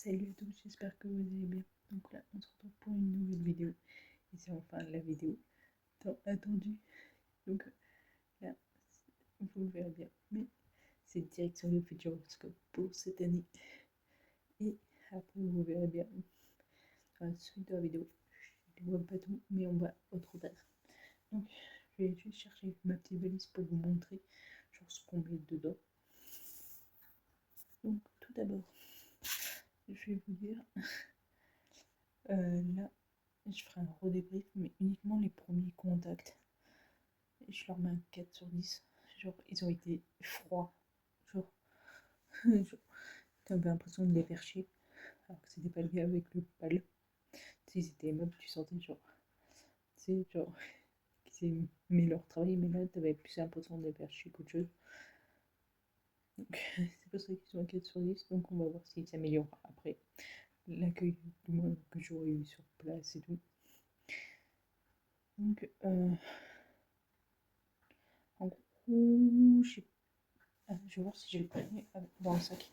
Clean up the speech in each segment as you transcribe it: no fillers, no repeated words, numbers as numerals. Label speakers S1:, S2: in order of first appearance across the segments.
S1: Salut à tous, j'espère que vous allez bien. Donc là, on se retrouve pour une nouvelle vidéo. Et c'est enfin la vidéo tant attendue. Donc là, vous le verrez bien. Mais c'est direction le Futuroscope pour cette année. Et après, vous verrez bien dans la suite de la vidéo. Je ne vois pas tout, mais on va au trop tard. Donc, je vais juste chercher ma petite valise pour vous montrer genre ce qu'on met dedans. Donc, tout d'abord, je vais vous dire, là, je ferai un redébrief, mais uniquement les premiers contacts. Je leur mets un 4 sur 10. Genre, ils ont été froids. Genre, t'avais l'impression de les faire chier. Alors que c'était pas le cas avec le pal. Ils étaient aimables, tu sentais genre. Tu sais, genre, qu'ils aimaient leur travail, mais là, t'avais plus l'impression de les faire chier qu'autre chose. Donc, c'est pour ça qu'ils sont un 4 sur 10. Donc, on va voir s'ils s'améliorent après l'accueil, du moins que j'aurais eu sur place et tout. Donc, en gros, je vais voir si j'ai le panier dans le sac.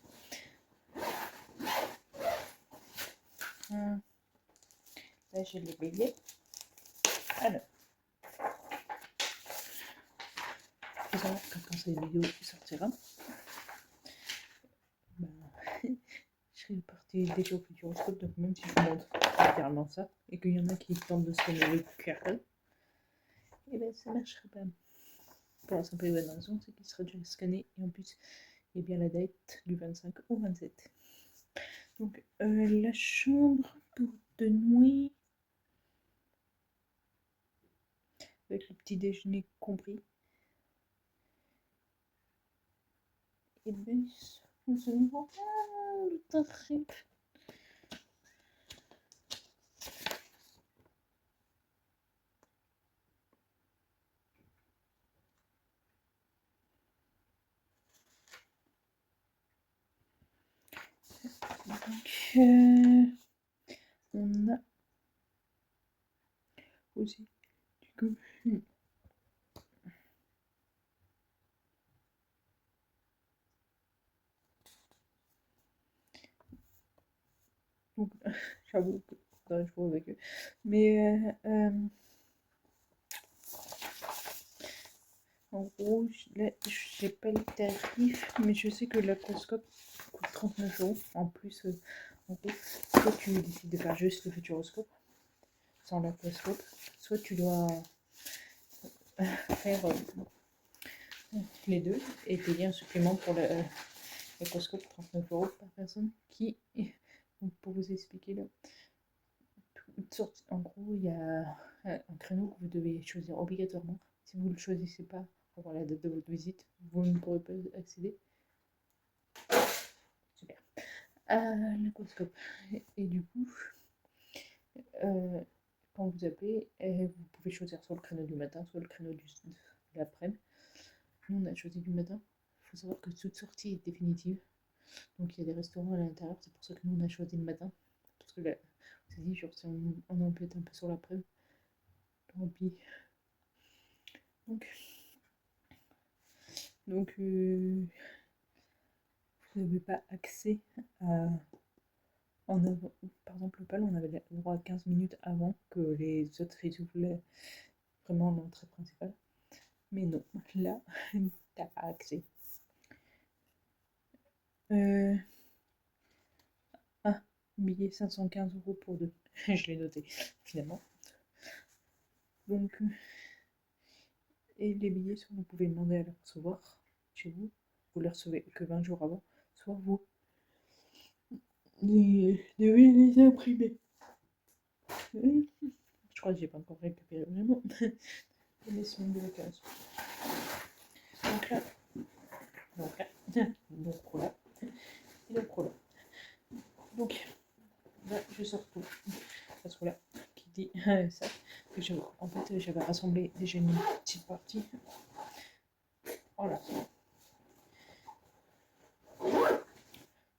S1: Là, j'ai les billets. Alors, faut savoir que quand cette vidéo sortira, ben, je serai partie déjà au Futuroscope, donc même si je vous montre littéralement ça, et qu'il y en a qui tentent de scanner le QR code, et ben ça marchera pas. Pour la simple et bonne raison, c'est qu'il sera déjà scanné, et en plus, il y a bien la date du 25 au 27. Donc, la chambre pour de nuit, avec le petit déjeuner compris, et ben, on se voit le tarif. Donc, on a aussi du coup donc j'avoue que faudrait que je vois avec eux, mais en gros là j'ai pas les tarifs, mais je sais que l'aquascope coûte 39 € en plus. En gros, soit tu décides de faire juste le futuroscope sans l'aquascope, soit tu dois faire les deux et payer un supplément pour l'aquascope, 39 € par personne, qui, donc pour vous expliquer là, en gros il y a un créneau que vous devez choisir obligatoirement. Si vous ne le choisissez pas avant la date de votre visite, vous ne pourrez pas accéder. Super. À l'aquascope. Et du coup, quand vous appelez, vous pouvez choisir soit le créneau du matin, soit le créneau de l'après-midi. Nous, on a choisi du matin. Il faut savoir que toute sortie est définitive. Donc, il y a des restaurants à l'intérieur. C'est pour ça que nous, on a choisi le matin. Parce que là, on s'est dit, genre, si on empiète un peu sur l'après-midi, tant pis. Donc vous n'avez pas accès à. Par exemple, le PAL, on avait le droit à 15 minutes avant que les autres ils ouvrent vraiment l'entrée principale. Mais non, là, t'as pas accès. Ah, billet 515 € pour deux. Je l'ai noté, finalement. Donc, et les billets, soit vous pouvez demander à les recevoir chez vous, vous les recevez que 20 jours avant, soit vous devez les imprimer. Je crois que j'ai pas encore récupéré vraiment les semaines de vacances. Donc là, donc là, et donc là. Donc là, je sors tout. Parce que là, qui dit ça, que en fait, j'avais rassemblé déjà une petite partie. Voilà.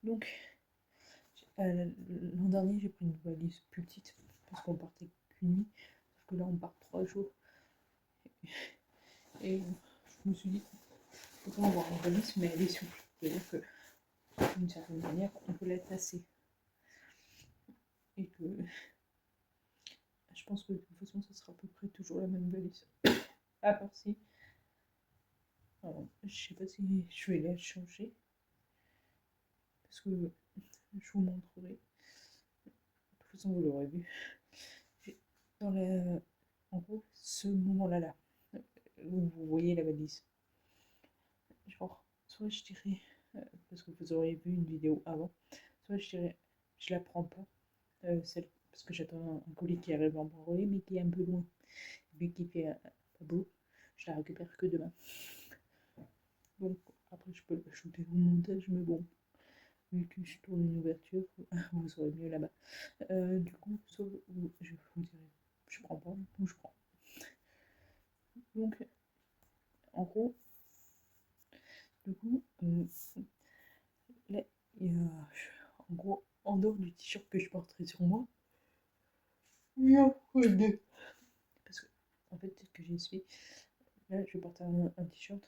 S1: Donc, l'an dernier, j'ai pris une valise plus petite parce qu'on partait qu'une nuit. Sauf que là, on part 3 jours. Et je me suis dit, autant avoir une valise, mais elle est souple. C'est-à-dire que, d'une certaine manière, on peut la tasser. et que je pense que de toute façon ça sera à peu près toujours la même valise. À part si, je sais pas si je vais la changer, parce que je vous montrerai. De toute façon vous l'aurez vu. Dans la... En gros, ce moment-là, là, où vous voyez la valise. Genre, soit je dirais, parce que vous auriez vu une vidéo avant, soit je dirais, je la prends pas, celle, parce que j'attends un colis qui arrive en enrôlé, mais qui est un peu loin, vu qu'il fait pas beau, je la récupère que demain. Donc, après, je peux l'ajouter au montage, mais bon, vu que je tourne une ouverture, vous saurez mieux là-bas. Du coup, soit je vous dirais, je prends pas, ou je prends. Donc, en gros, du coup, là, il y a, en gros, en dehors du t-shirt que je porterai sur moi, il y a deux. Parce que, en fait, peut-être que j'ai essuyé. Là, je porte un t-shirt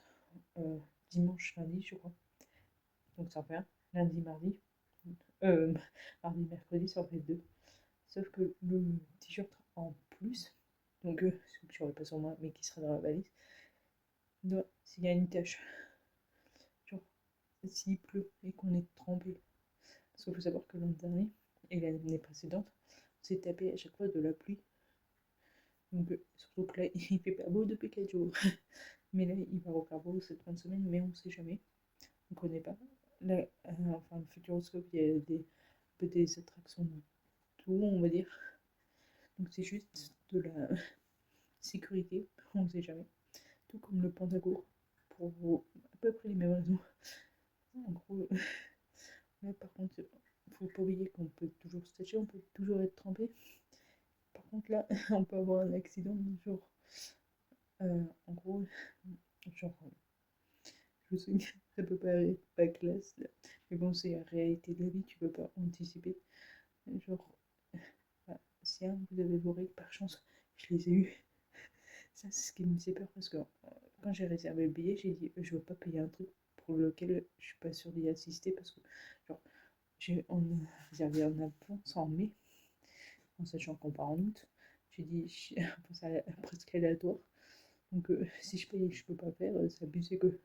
S1: dimanche, lundi, je crois. Donc ça en fait un. Lundi, mardi. Mardi, mercredi, ça en fait deux. Sauf que le t-shirt en plus, donc celui que j'aurai pas sur moi, mais qui sera dans la valise, s'il y a une tache, genre s'il pleut et qu'on est trempé, parce qu'il faut savoir que l'an dernier et l'année précédente, on s'est tapé à chaque fois de la pluie. Donc surtout que là, il fait pas beau depuis 4 jours. Mais là, il va refaire beau cette fin de semaine, mais on ne sait jamais. On ne connaît pas. Là, enfin, le Futuroscope, il y a un peu des attractions de tout, on va dire. Donc c'est juste de la sécurité, on ne sait jamais. Tout comme le Pandagour, pour à peu près les mêmes raisons. En gros, là par contre, il ne faut pas oublier qu'on peut toujours se tacher, on peut toujours être trempé. Par contre là, on peut avoir un accident, genre, en gros, genre, je sais que ça peut pas classe, là. Mais bon, c'est la réalité de la vie, tu peux pas anticiper. Genre, si vous avez vos règles, par chance, je les ai eues. Ça, c'est ce qui me fait peur parce que quand j'ai réservé le billet, j'ai dit je veux pas payer un truc pour lequel je suis pas sûre d'y assister parce que, genre, on a réservé en avance en mai, en sachant qu'on part en août. J'ai dit, c'est presque aléatoire. Donc, si je paye et que je peux pas faire, c'est abusé que.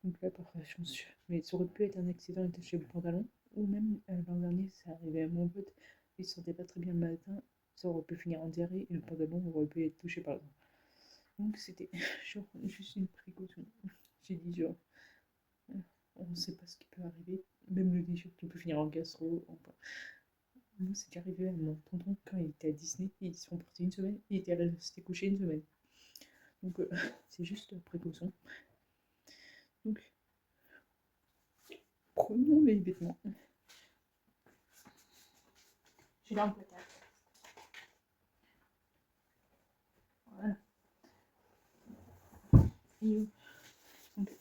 S1: Donc là, parfois, chance. Mais ça aurait pu être un accident chez le pantalon. Ou même l'an dernier, ça arrivait à mon pote. Il se sentait pas très bien le matin. Ça aurait pu finir en diarrhée et le pantalon aurait pu être touché par exemple. Donc c'était genre juste une précaution. J'ai dit genre, on ne sait pas ce qui peut arriver. Même le t-shirt qui peut finir en gastro. Enfin, moi, c'est déjà arrivé à mon tonton quand il était à Disney. Ils sont partis une semaine. Il était resté couché une semaine. Donc c'est juste précaution. Donc prenons les vêtements. J'ai là un placard. Voilà. Et donc,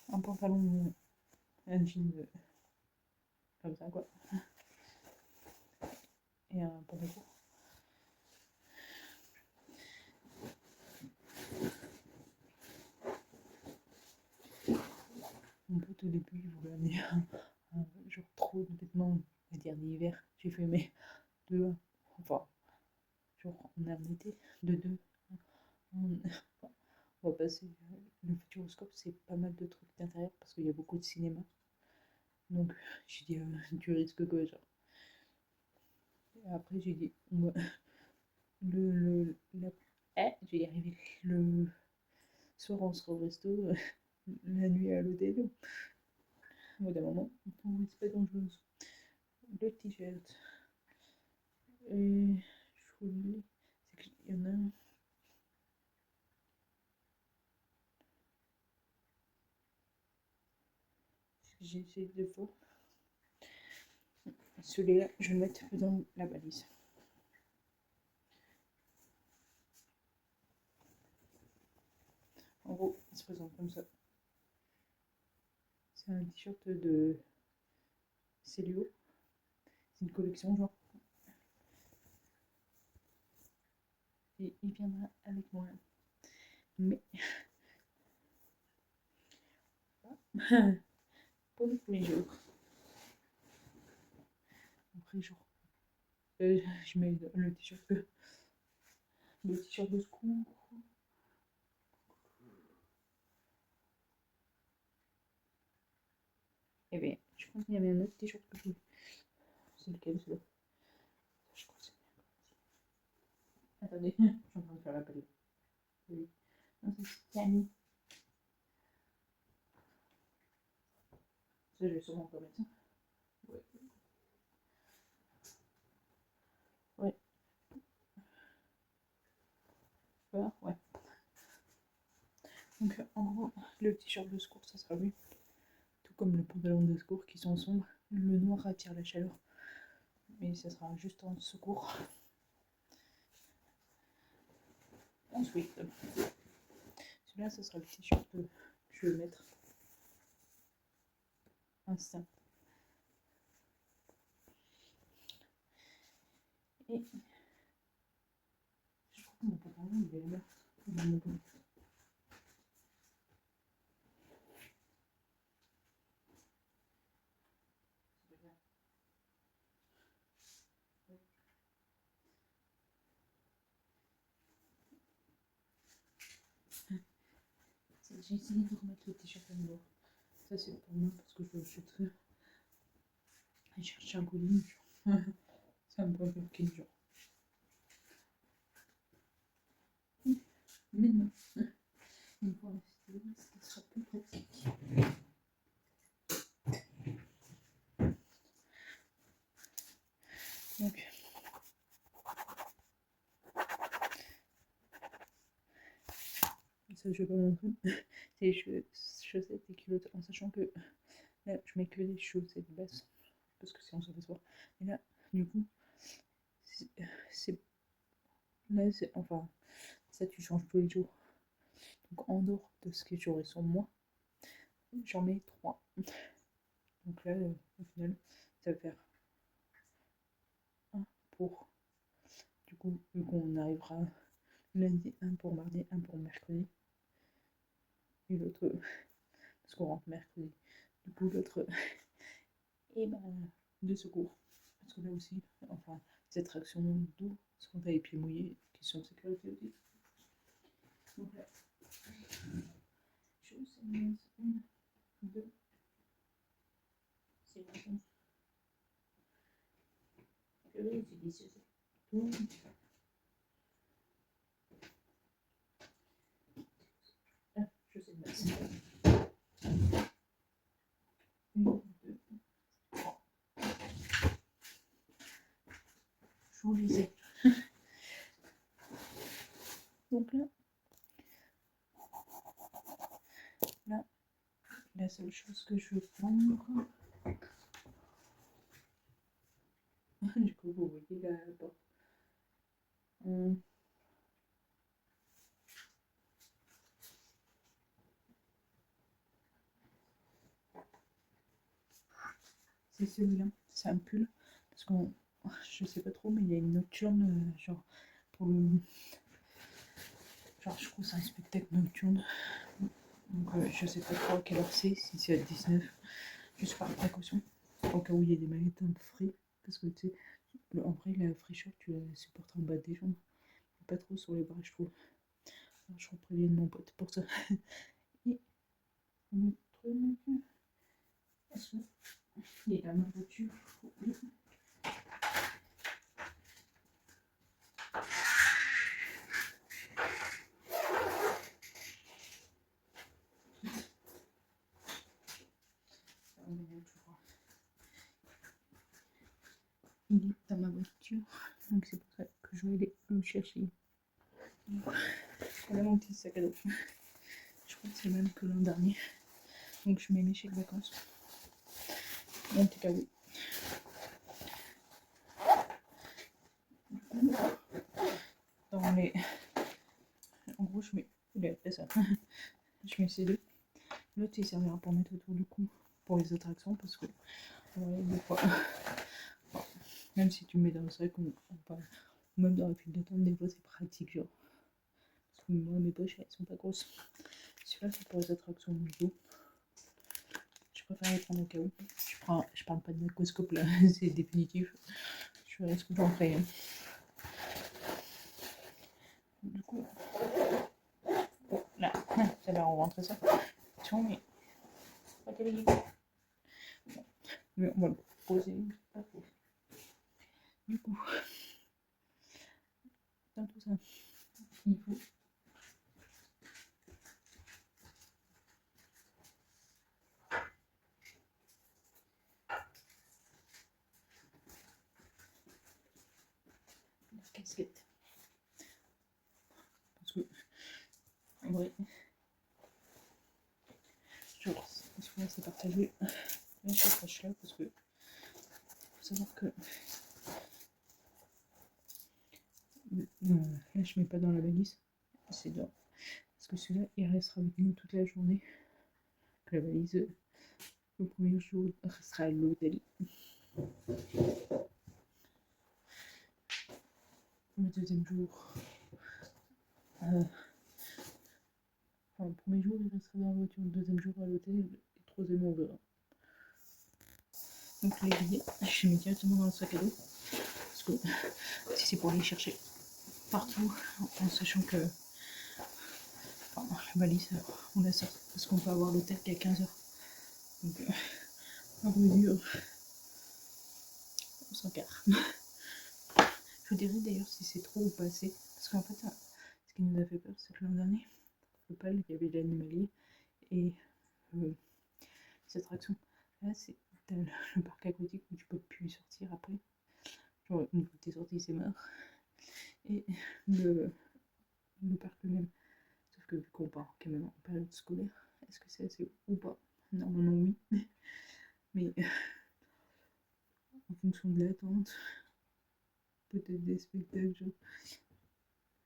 S1: un pantalon, un jean comme ça quoi. Et un pantalon court. Mon pote au début il voulait amener genre trop de vêtements, on va dire d'hiver. J'ai fait mais deux, enfin genre on est en été, de deux. On va passer le Futuroscope, c'est pas mal de trucs d'intérieur parce qu'il y a beaucoup de cinéma. Donc j'ai dit tu risques quoi genre. Et après j'ai dit la, je vais y arriver. Le soir on sera au resto, la nuit à l'hôtel. Au bout d'un moment, c'est pas dangereuse. Le t-shirt. Et je voulais. C'est qu'il y en a un. J'ai essayé de voir. Celui-là, je vais le mettre dans la valise. En gros, il se présente comme ça. C'est un t-shirt de Célio. C'est une collection, genre. Et il viendra avec moi. Mais, pour le premier jour. Après, genre, Je mets le t-shirt de secours. Eh bien, je crois qu'il y avait un autre t-shirt que je voulais. C'est lequel celui-là? Je crois que c'est bien. Attendez, je suis en train de faire l'appel. Oui. Non, c'est Camille. Ça, je vais sûrement pas mettre ça. Ouais. Ouais. Voilà, ouais. Donc, en gros, le t-shirt de secours, ça sera lui. Tout comme le pantalon de secours qui sont sombres. Le noir attire la chaleur. Mais ça sera juste en secours. Ensuite, celui-là, ça sera le t-shirt que je vais mettre. Instinct. Et je crois que mon pantalon, il est là. Il est là. J'ai essayé de remettre le t-shirt à nouveau. Ça, c'est pour moi parce que je le jeterai. Et chercher un colis. C'est un peu bloqué, genre. Mais non. Une fois resté, ça sera plus pratique. Donc, ça, je vais pas montrer. C'est les chaussettes et culottes, en sachant que là, je mets que les chaussettes basses. Parce que sinon, ça va se voir. Et là, du coup, c'est. Là, c'est. Enfin, ça, tu changes tous les jours. Donc, en dehors de ce que j'aurai sur moi, j'en mets 3. Donc là, au final, ça va faire 1 pour. Du coup, vu qu'on arrivera lundi, 1 pour mardi, 1 pour mercredi. Et l'autre, parce qu'on rentre mercredi. Du coup, l'autre, et ben, de secours. Parce que là aussi, enfin, cette traction d'eau, parce qu'on a les pieds mouillés, question de sécurité aussi. Donc là, chose, c'est 1, 2, c'est bon. Que utiliser tout. Ah, je sais pas. 1, 2, 3. Je vous lisais. Donc là, la seule chose que je veux prendre. Du coup, vous voyez la porte. C'est celui-là, c'est un pull. Parce que je sais pas trop, mais il y a une nocturne, genre pour le. Genre, je crois que c'est un spectacle nocturne. Donc, je sais pas trop à quelle heure c'est, si c'est à 19, juste par précaution. Au cas où il y a des magasins frais. Parce que tu sais, en vrai, la fraîcheur, tu la supportes en bas des jambes. Pas trop sur les bras, je trouve. Alors, je repréviens mon pote pour ça. Et le truc. Est-ce qu'il est dans ma voiture? Oui. Il est dans ma voiture, donc c'est pour ça que je vais aller le chercher. Voilà mon petit sac à dos. Je crois que c'est le même que l'an dernier. Donc je mets mes chèques vacances. Mon petit cadeau. Dans les. En gros, je mets. Ça. Je mets ces deux. L'autre, il servira pour mettre autour du cou pour les attractions parce que. Des fois. Bon, même si tu me mets dans le sac ou même dans la file d'attente, des fois c'est pratique, genre. Parce que moi, mes poches, elles sont pas grosses. Celui-là, c'est pour les attractions du dos. Je préfère les prendre au cas où. Je parle pas de macroscope là, c'est définitif. Je je verrai ce que j'en ferai. Du coup, oh, là, ça va rentrer ça. Attention, mais pas qu'elle est. Bon. Mais on va le poser. Du coup, dans tout ça, il faut la casquette. Parce que, en vrai, je pense que c'est partagé. Là, je s'attache là parce que faut savoir que là, je mets pas dans la valise. C'est dehors. Parce que celui-là, il restera avec nous toute la journée. La valise, le premier jour, restera à l'hôtel. Le deuxième jour, enfin, le premier jour, il restera dans la voiture. Le deuxième jour, à l'hôtel. Et le troisième, on verra. Donc, les billets, je les mets directement dans le sac à dos. Parce que si c'est pour les chercher partout, en sachant que enfin, la valise, on la sort. Parce qu'on peut avoir l'hôtel qu'à 15h. Donc, à vrai dire, on s'en carre. Je vous dirai d'ailleurs si c'est trop ou pas assez. Parce qu'en fait, ce qui nous a fait peur, c'est que l'an dernier, au Pal, il y avait l'animalier et les attractions. Là, c'est le parc aquatique où tu peux plus sortir après. Genre, une fois que t'es sorti, c'est mort. Et le parc lui-même. Sauf que vu qu'on part quand même en période scolaire, est-ce que c'est assez ou pas? Normalement, oui. Mais en fonction de l'attente, peut-être des spectacles, genre,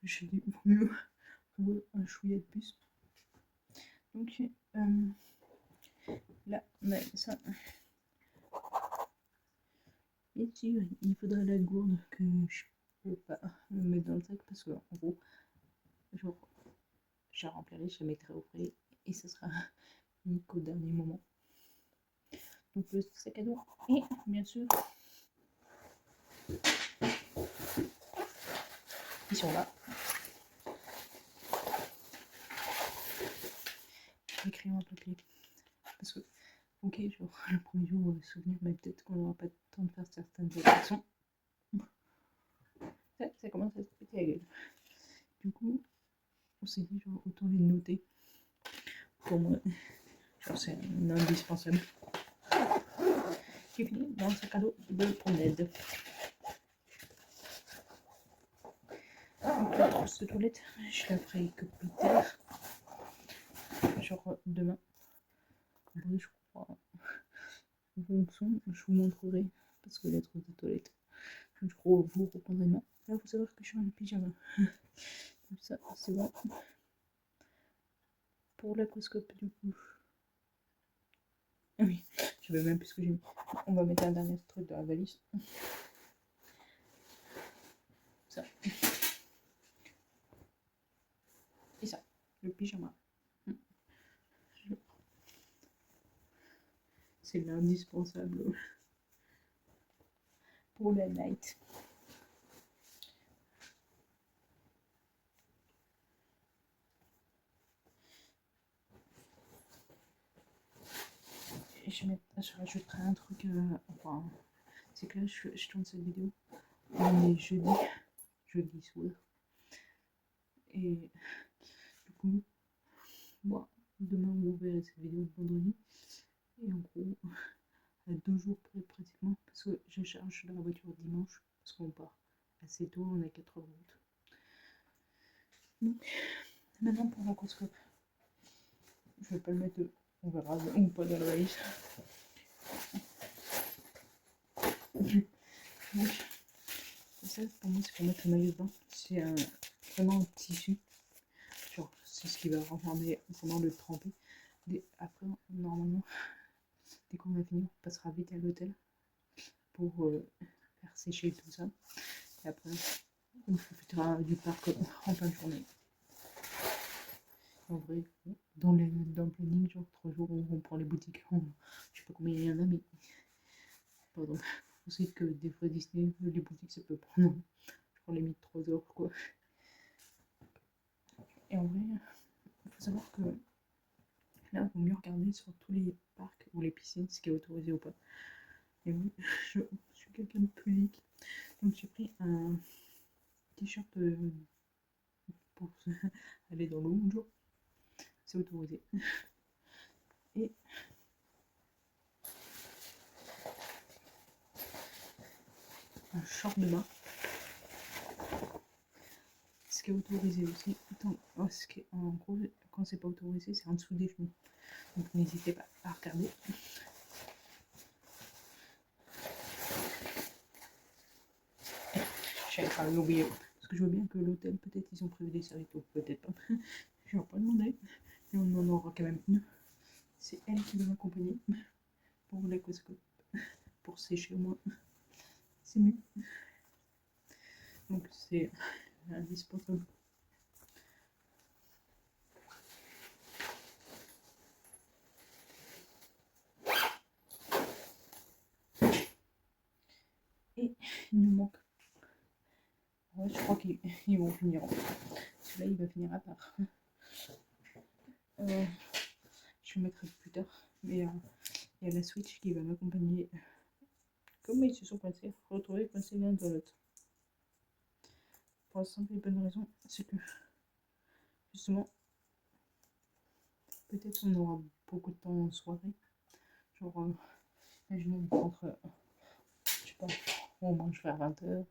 S1: je dis, vaut mieux un chouïa de plus. Donc, là, on a ça. Bien sûr, il faudra la gourde que je peux pas me mettre dans le sac parce que, en gros, genre, je la remplirai, je la mettrai au frais et ce sera mis qu'au dernier moment. Donc, le sac à dos et bien sûr, ils sont là. Les crayons à papier. Parce que, ok, genre, le premier jour, on va se souvenir, mais peut-être qu'on n'aura pas le temps de faire certaines attractions. Ça commence à se péter la gueule. Du coup, on s'est dit, genre, autant les noter. Pour moi, genre, c'est un indispensable. J'ai fini dans le sac à dos de promenade. Donc, la trousse de toilette, je la ferai que plus tard. Genre, demain. Oui, je crois. Bon son, je vous montrerai. Parce que la trousse de toilette, je crois vous reprendrez demain. Là, il faut savoir que je suis en pyjama. Comme ça, c'est bon. Pour l'aquascope, du coup. Ah oui, je savais même plus ce que j'ai mis. On va mettre un dernier truc dans la valise. Ça. Et ça, le pyjama. C'est l'indispensable pour la night. Je rajouterai un truc, enfin, c'est que là je tourne cette vidéo, on est jeudi soir, et du coup, moi, demain vous verrez cette vidéo vendredi, et en gros, à 2 jours près pratiquement, parce que je charge dans la voiture dimanche, parce qu'on part assez tôt, on a 4 heures de route. Donc, maintenant pour l'aquascope, je vais pas le mettre, on verra, ou pas dans la valise. Donc, ça pour moi c'est pour mettre le maillot de bain, c'est vraiment un tissu, genre c'est ce qui va renfermer pendant le tremper. Après normalement dès qu'on va finir on passera vite à l'hôtel pour faire sécher tout ça et après on profitera du parc en fin de journée. En vrai dans le planning genre 3 jours on prend les boutiques, je sais pas combien il y en a mais pardon, aussi que des fois Disney, les boutiques, ça peut prendre, je crois, limite 3 heures, quoi. Et en vrai, il faut savoir que là, il vaut mieux regarder sur tous les parcs ou les piscines ce qui est autorisé ou pas. Et oui, je suis quelqu'un de pudique, donc j'ai pris un t-shirt pour aller dans l'eau un jour. C'est autorisé. Et un short de bain. Ce qui est autorisé aussi. En gros, quand c'est pas autorisé, c'est en dessous des genoux. Donc n'hésitez pas à regarder. Je n'avais pas oublié. Parce que je vois bien que l'hôtel, peut-être ils ont prévu des serviettes, peut-être pas. Je vais pas demander. Et on en aura quand même une. C'est elle qui va m'accompagner pour l'aquascope. Pour sécher au moins. C'est mieux. Donc c'est indispensable. Et il nous manque. Ouais, je crois qu'ils vont finir. Celui-là, il va finir à part. Je le mettrai plus tard. Mais il y a la Switch qui va m'accompagner. Comme ils se sont retrouvés coincés l'un dans l'autre. Pour la simple et bonne raison, c'est que justement, peut-être on aura beaucoup de temps en soirée. Genre, imaginons on rentre, je sais pas, on mange vers 20h.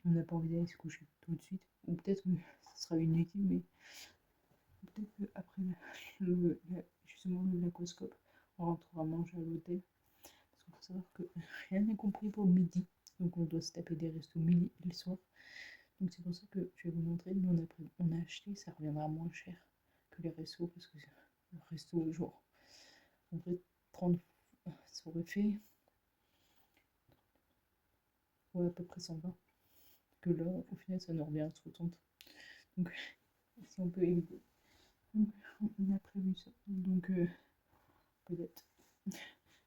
S1: On n'a pas envie d'aller se coucher tout de suite. Ou peut-être que ce sera inutile, mais peut-être qu'après justement l'aquascope, on rentrera manger à l'hôtel. Parce qu'il faut savoir que rien n'est compris pour le midi. Donc on doit se taper des restos midi et le soir. Donc c'est pour ça que je vais vous montrer. Nous on a acheté, ça reviendra moins cher que les restos. Parce que le resto, genre, en vrai, 30, ça aurait fait ouais, à peu près 120. Que là, au final, ça nous revient à 60. Donc si on peut éviter. Donc on a prévu ça. Donc peut-être.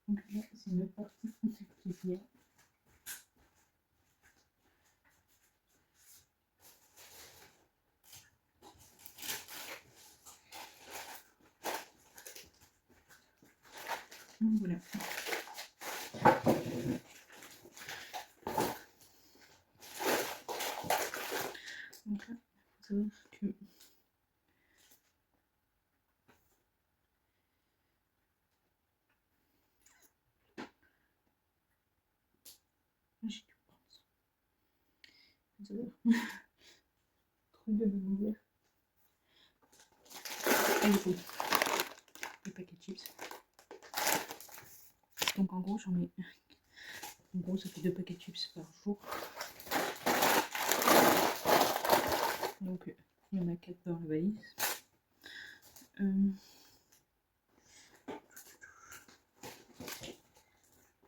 S1: Donc là, c'est une autre partie qui est fière. Donc voilà. Donc là, il faut savoir que j'ai dû prendre ça. Il faut savoir. Truc de l'ouvert. Et il faut des paquets de chips. Donc en gros, j'en ai. En gros, ça fait 2 paquets de chips par jour. Donc il y en a 4 dans la valise.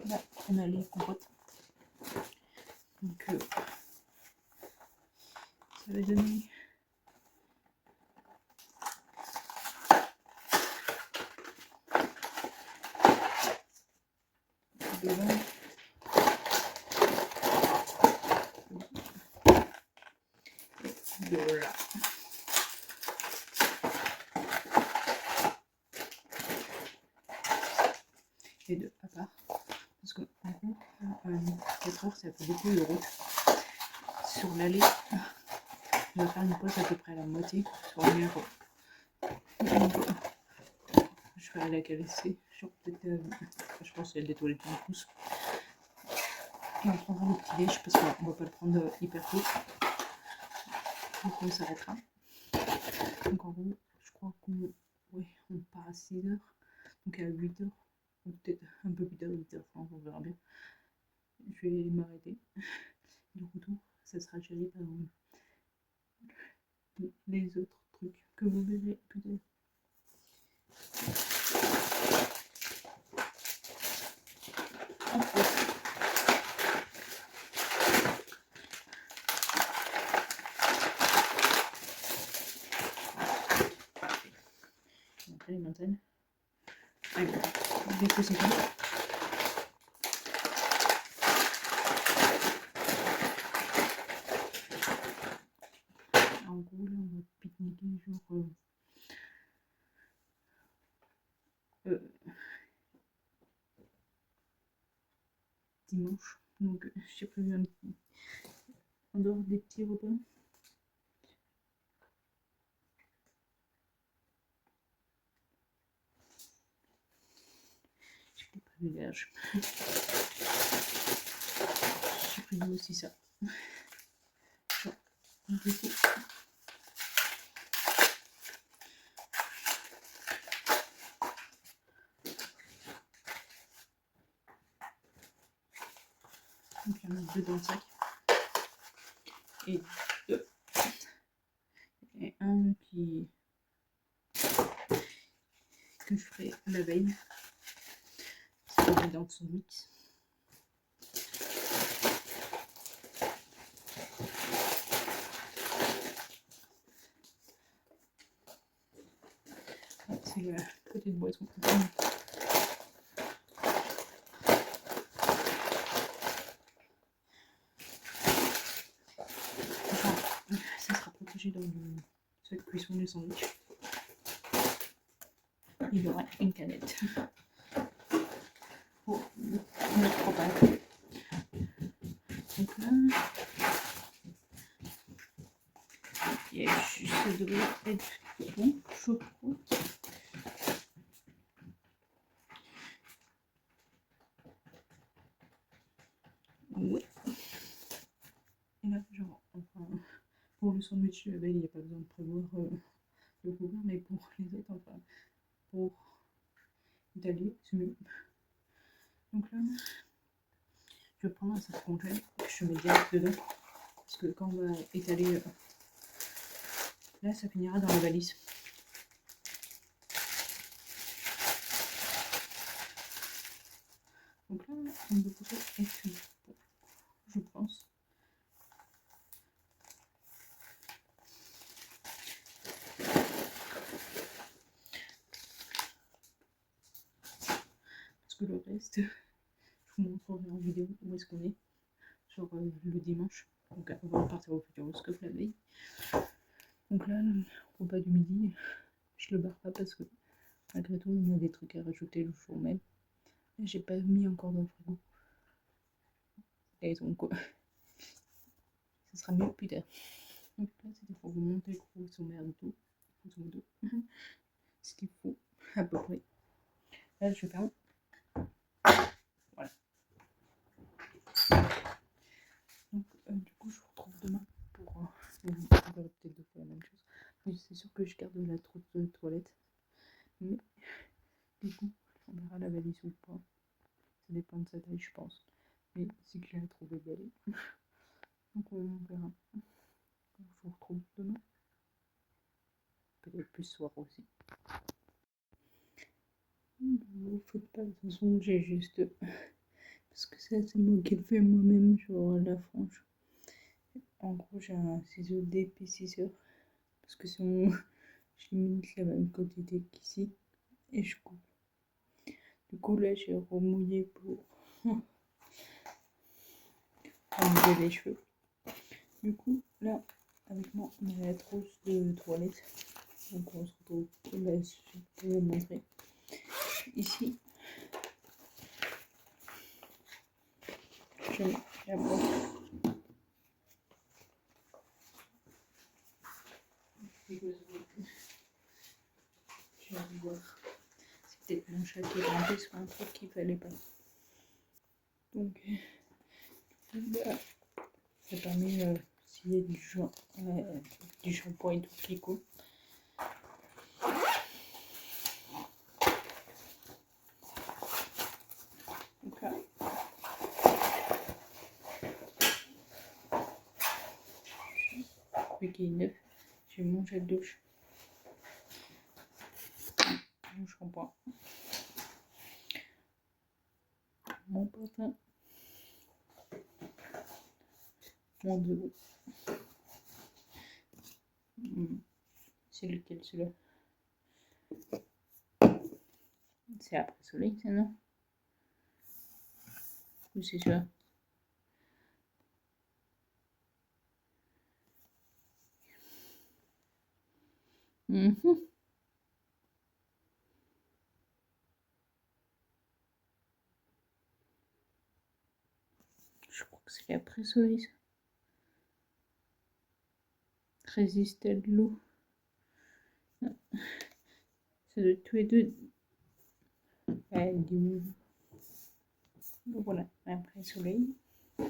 S1: Là, on a les compotes. Donc ça va donner devant. De là. Les deux à part. Parce que en gros, 4 heures, ça fait beaucoup de route. Sur l'aller, on va faire une pause à peu près à la moitié sur le numéro. Je vais aller à la KFC. Je pense qu'il y a des toilettes en pouce. Et on prendra le petit déj parce qu'on va pas le prendre hyper tôt. Donc on s'arrêtera. Donc en gros, je crois on part à 6h. Donc à 8h. Ou peut-être un peu plus tard, 8h30, on verra bien. Je vais m'arrêter. Du retour, ça sera géré par les autres trucs que vous verrez peut-être. Après les montagnes. Allez, dès que c'est bon. jour dimanche. Donc j'ai prévu un petit, en dehors des petits repas. J'ai prévu l'âge. J'ai prévu aussi ça. Genre, du coup, donc il y en a 2 dans le sac. Et 2. Et un que je ferai la veille. Ça va dans le sandwich. C'est la petite boisson. Ça sera protégé dans cette cuisson du sandwich. Il y aura une canette pour notre repas. Donc là, il y a juste, ça devrait être bon, je crois. Ouais. Et là, genre, enfin, pour le sandwich, il n'y a pas besoin de prévoir le couvert, mais pour les autres, enfin, pour étaler, c'est mieux. Donc là, je vais prendre un sac congèle que je mets direct dedans. Parce que quand on va étaler, là, ça finira dans la valise. Donc là, on devrait être bon, je pense. Parce que le reste, je vous montrerai en vidéo où est-ce qu'on est. Genre le dimanche. Donc avant de partir au Futuroscope la veille. Donc là, le repas du midi, je le barre pas parce que malgré tout, il y a des trucs à rajouter le jour même. Et j'ai pas mis encore dans le frigo. Et donc, quoi. Ça sera mieux plus tard. Donc là, c'était pour vous montrer gros sommaire de tout. Ce qu'il faut, à peu près. Là, je ferme. Voilà. Donc, du coup, je vous retrouve demain pour. On verra peut-être 2 fois la même chose. Mais c'est sûr que je garde la trousse de toilette. Mais, du coup, on verra la valise ou pas. Ça dépend de sa taille, je pense. Mais c'est que je l'ai trouvé belle. Donc, on verra. Donc, je vous retrouve demain. Peut-être plus soir aussi. Vous faites pas attention, j'ai juste. Parce que ça, c'est moi qui le fais moi-même, genre la frange. En gros, j'ai un ciseau d'épaississeur. Parce que sinon, je limite la même quantité qu'ici. Et je coupe. Du coup, là, j'ai remouillé pour enlever les cheveux. Du coup, là, avec moi, on a la trousse de toilette. Donc, on se retrouve pour la suite pour vous montrer. Ici, je mets la boîte. Je vais voir. C'est peut-être mon chat qui est rentré sur un truc qu'il fallait pas. Donc, là, ça permet s'il y a du shampoing et tout qui coule. Donc là, vu qu'il est neuf, j'ai mon gel douche, mon shampoing, mon parfum, mon déo. C'est lequel celui-là? C'est après soleil, ça, non? Ou c'est celui-là? Mhm. Je crois que c'est l'après-soleil, ça. Résiste à de l'eau. Ça doit être tous les deux. Ouais, du coup. Donc voilà, l'après-soleil. Du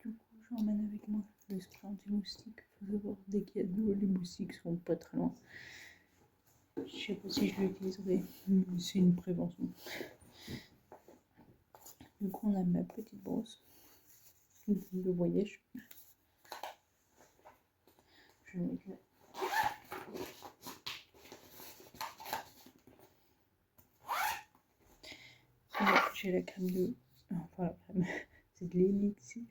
S1: coup, j'emmène avec moi le spray anti-moustique. Il faut savoir, dès qu'il y a de l'eau, les moustiques sont pas très loin. Je sais pas si je l'utiliserai, mais c'est une prévention. Du coup, on a ma petite brosse de voyage. Je vais mettre là. J'ai la crème de... Enfin, la crème, c'est de l'élixir.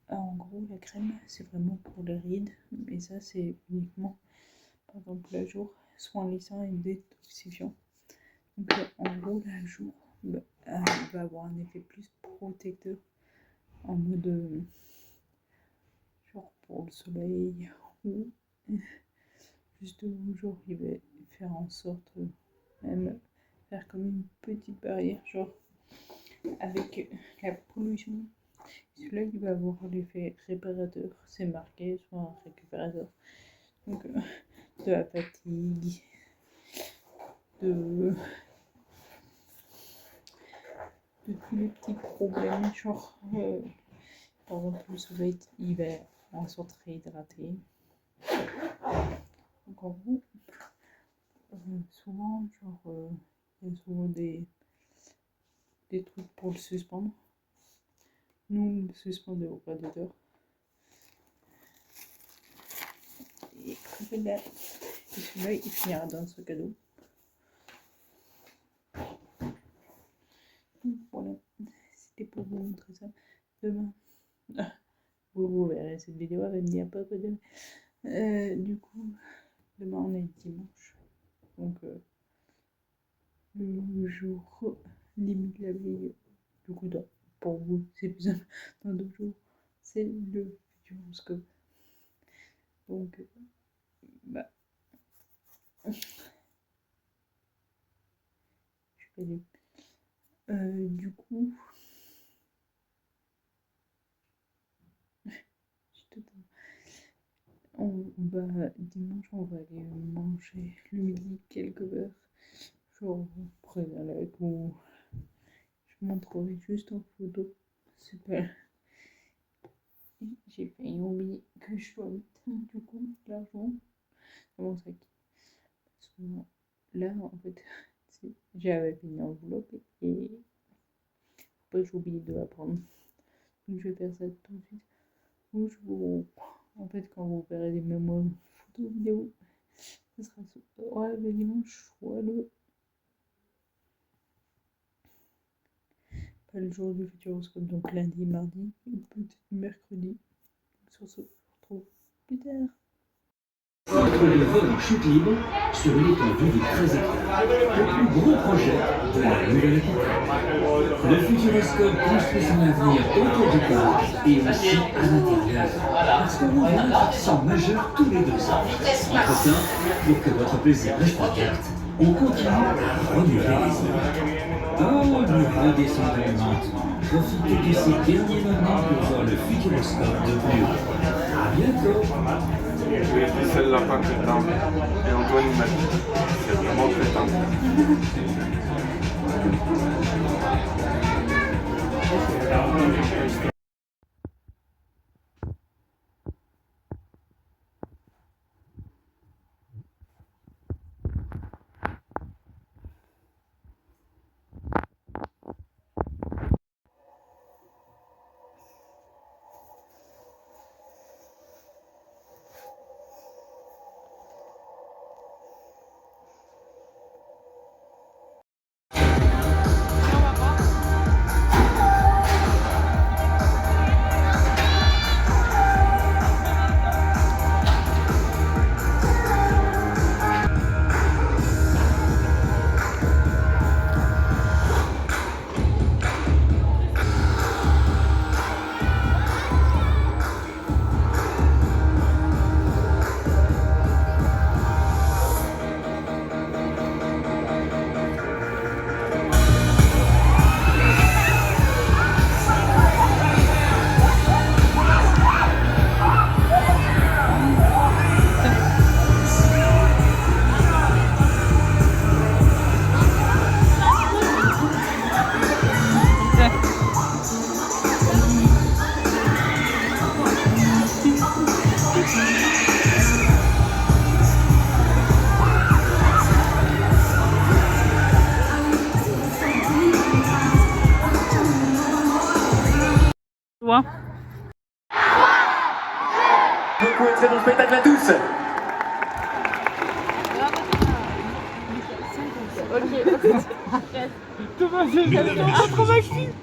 S1: En gros, la crème, c'est vraiment pour les rides, mais ça, c'est uniquement, par exemple, la jour, soin lissant et détoxifiant. Donc, en gros, la jour va avoir un effet plus protecteur, en mode, genre pour le soleil, ou justement, genre, il va faire en sorte, même, faire comme une petite barrière, genre, avec la pollution. Celui-là, il va avoir l'effet réparateur, c'est marqué, soit un récupérateur. Donc, de la fatigue, de tous les petits problèmes, genre, par exemple, le soleil, il va en sorte réhydrater. Donc, en gros, souvent, genre, il y a souvent des trucs pour le suspendre. Nous, on le suspend au radiateur. Et là, celui-là, il finira dans le sac à dos. Voilà, c'était pour vous montrer ça. Demain, vous verrez cette vidéo, elle va me dire pas demain. Du coup, demain on est dimanche. Donc, le jour limite la veille. Du coup, pour vous, c'est plus simple. Dans 2 jours, c'est le futuroscope. Donc, bah, je vais aller. Du coup, dimanche, on va aller manger le midi quelque part. Genre, près d'un lac où je montrerai juste en photo. Super. J'ai failli oublier que je dois mettre du coup l'argent dans mon sac. Parce que là, en fait, j'avais une enveloppe et après j'ai oublié de la prendre. Donc je vais faire ça tout de suite. Ou en fait, quand vous verrez les mêmes photos vidéo, ce sera ouais, le dimanche, soit pas le jour du futuroscope, donc lundi, mardi, ou peut-être mercredi. Sur ce, on se retrouve plus tard.
S2: Entre les vols en chute libre sur une étendue de 13 hectares. Le plus gros projet de la nouvelle époque. Le futuroscope construit son avenir autour du parc et aussi à l'intérieur. Parce qu'on ouvre une attraction majeure tous les 2 ans. Entre-temps, pour que votre plaisir reste intact, on continue à renouveler les îles. Oh, nous redescendons lentement. Profitez de ces derniers moments pour voir le futuroscope de plus haut. À bientôt.
S3: Oui, c'est celle-là pas que t'as. Et Antoine il m'a dit, c'est vraiment très tendre.
S1: Toi.
S4: Beaucoup et très bon spectacle à tous.
S1: Thomas, c'est trop maxime.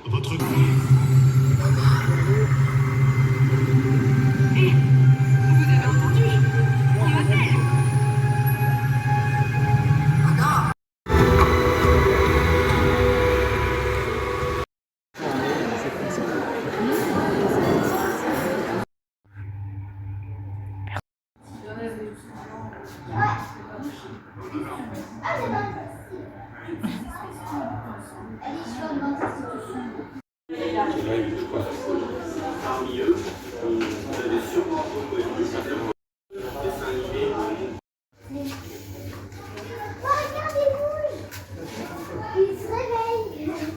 S5: Il se réveille.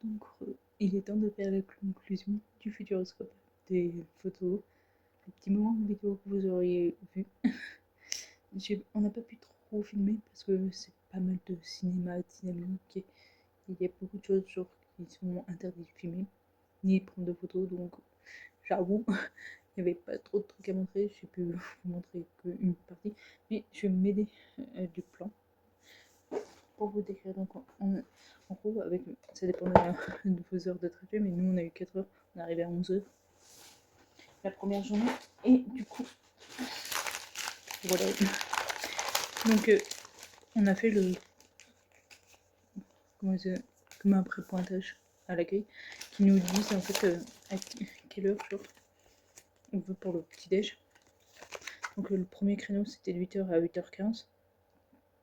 S1: Donc, il est temps de faire la conclusion du futuroscope des photos, les petits moments de vidéo que vous auriez vu. On n'a pas pu trop filmer parce que c'est pas mal de cinéma dynamique et il y a beaucoup de choses genre, qui sont interdites de filmer, ni de prendre de photos, donc j'avoue, il n'y avait pas trop de trucs à montrer, j'ai pu vous montrer qu'une partie, mais je vais m'aider du plan pour vous décrire. Donc en gros, avec, ça dépend de vos heures de trajet, mais nous on a eu 4 heures, on est arrivé à 11 heures la première journée, et du coup, voilà. Donc on a fait le, comme un pré-pointage à l'accueil, qui nous disent en fait à quelle heure genre, on veut pour le petit-déj. Donc le premier créneau c'était de 8h à 8h15.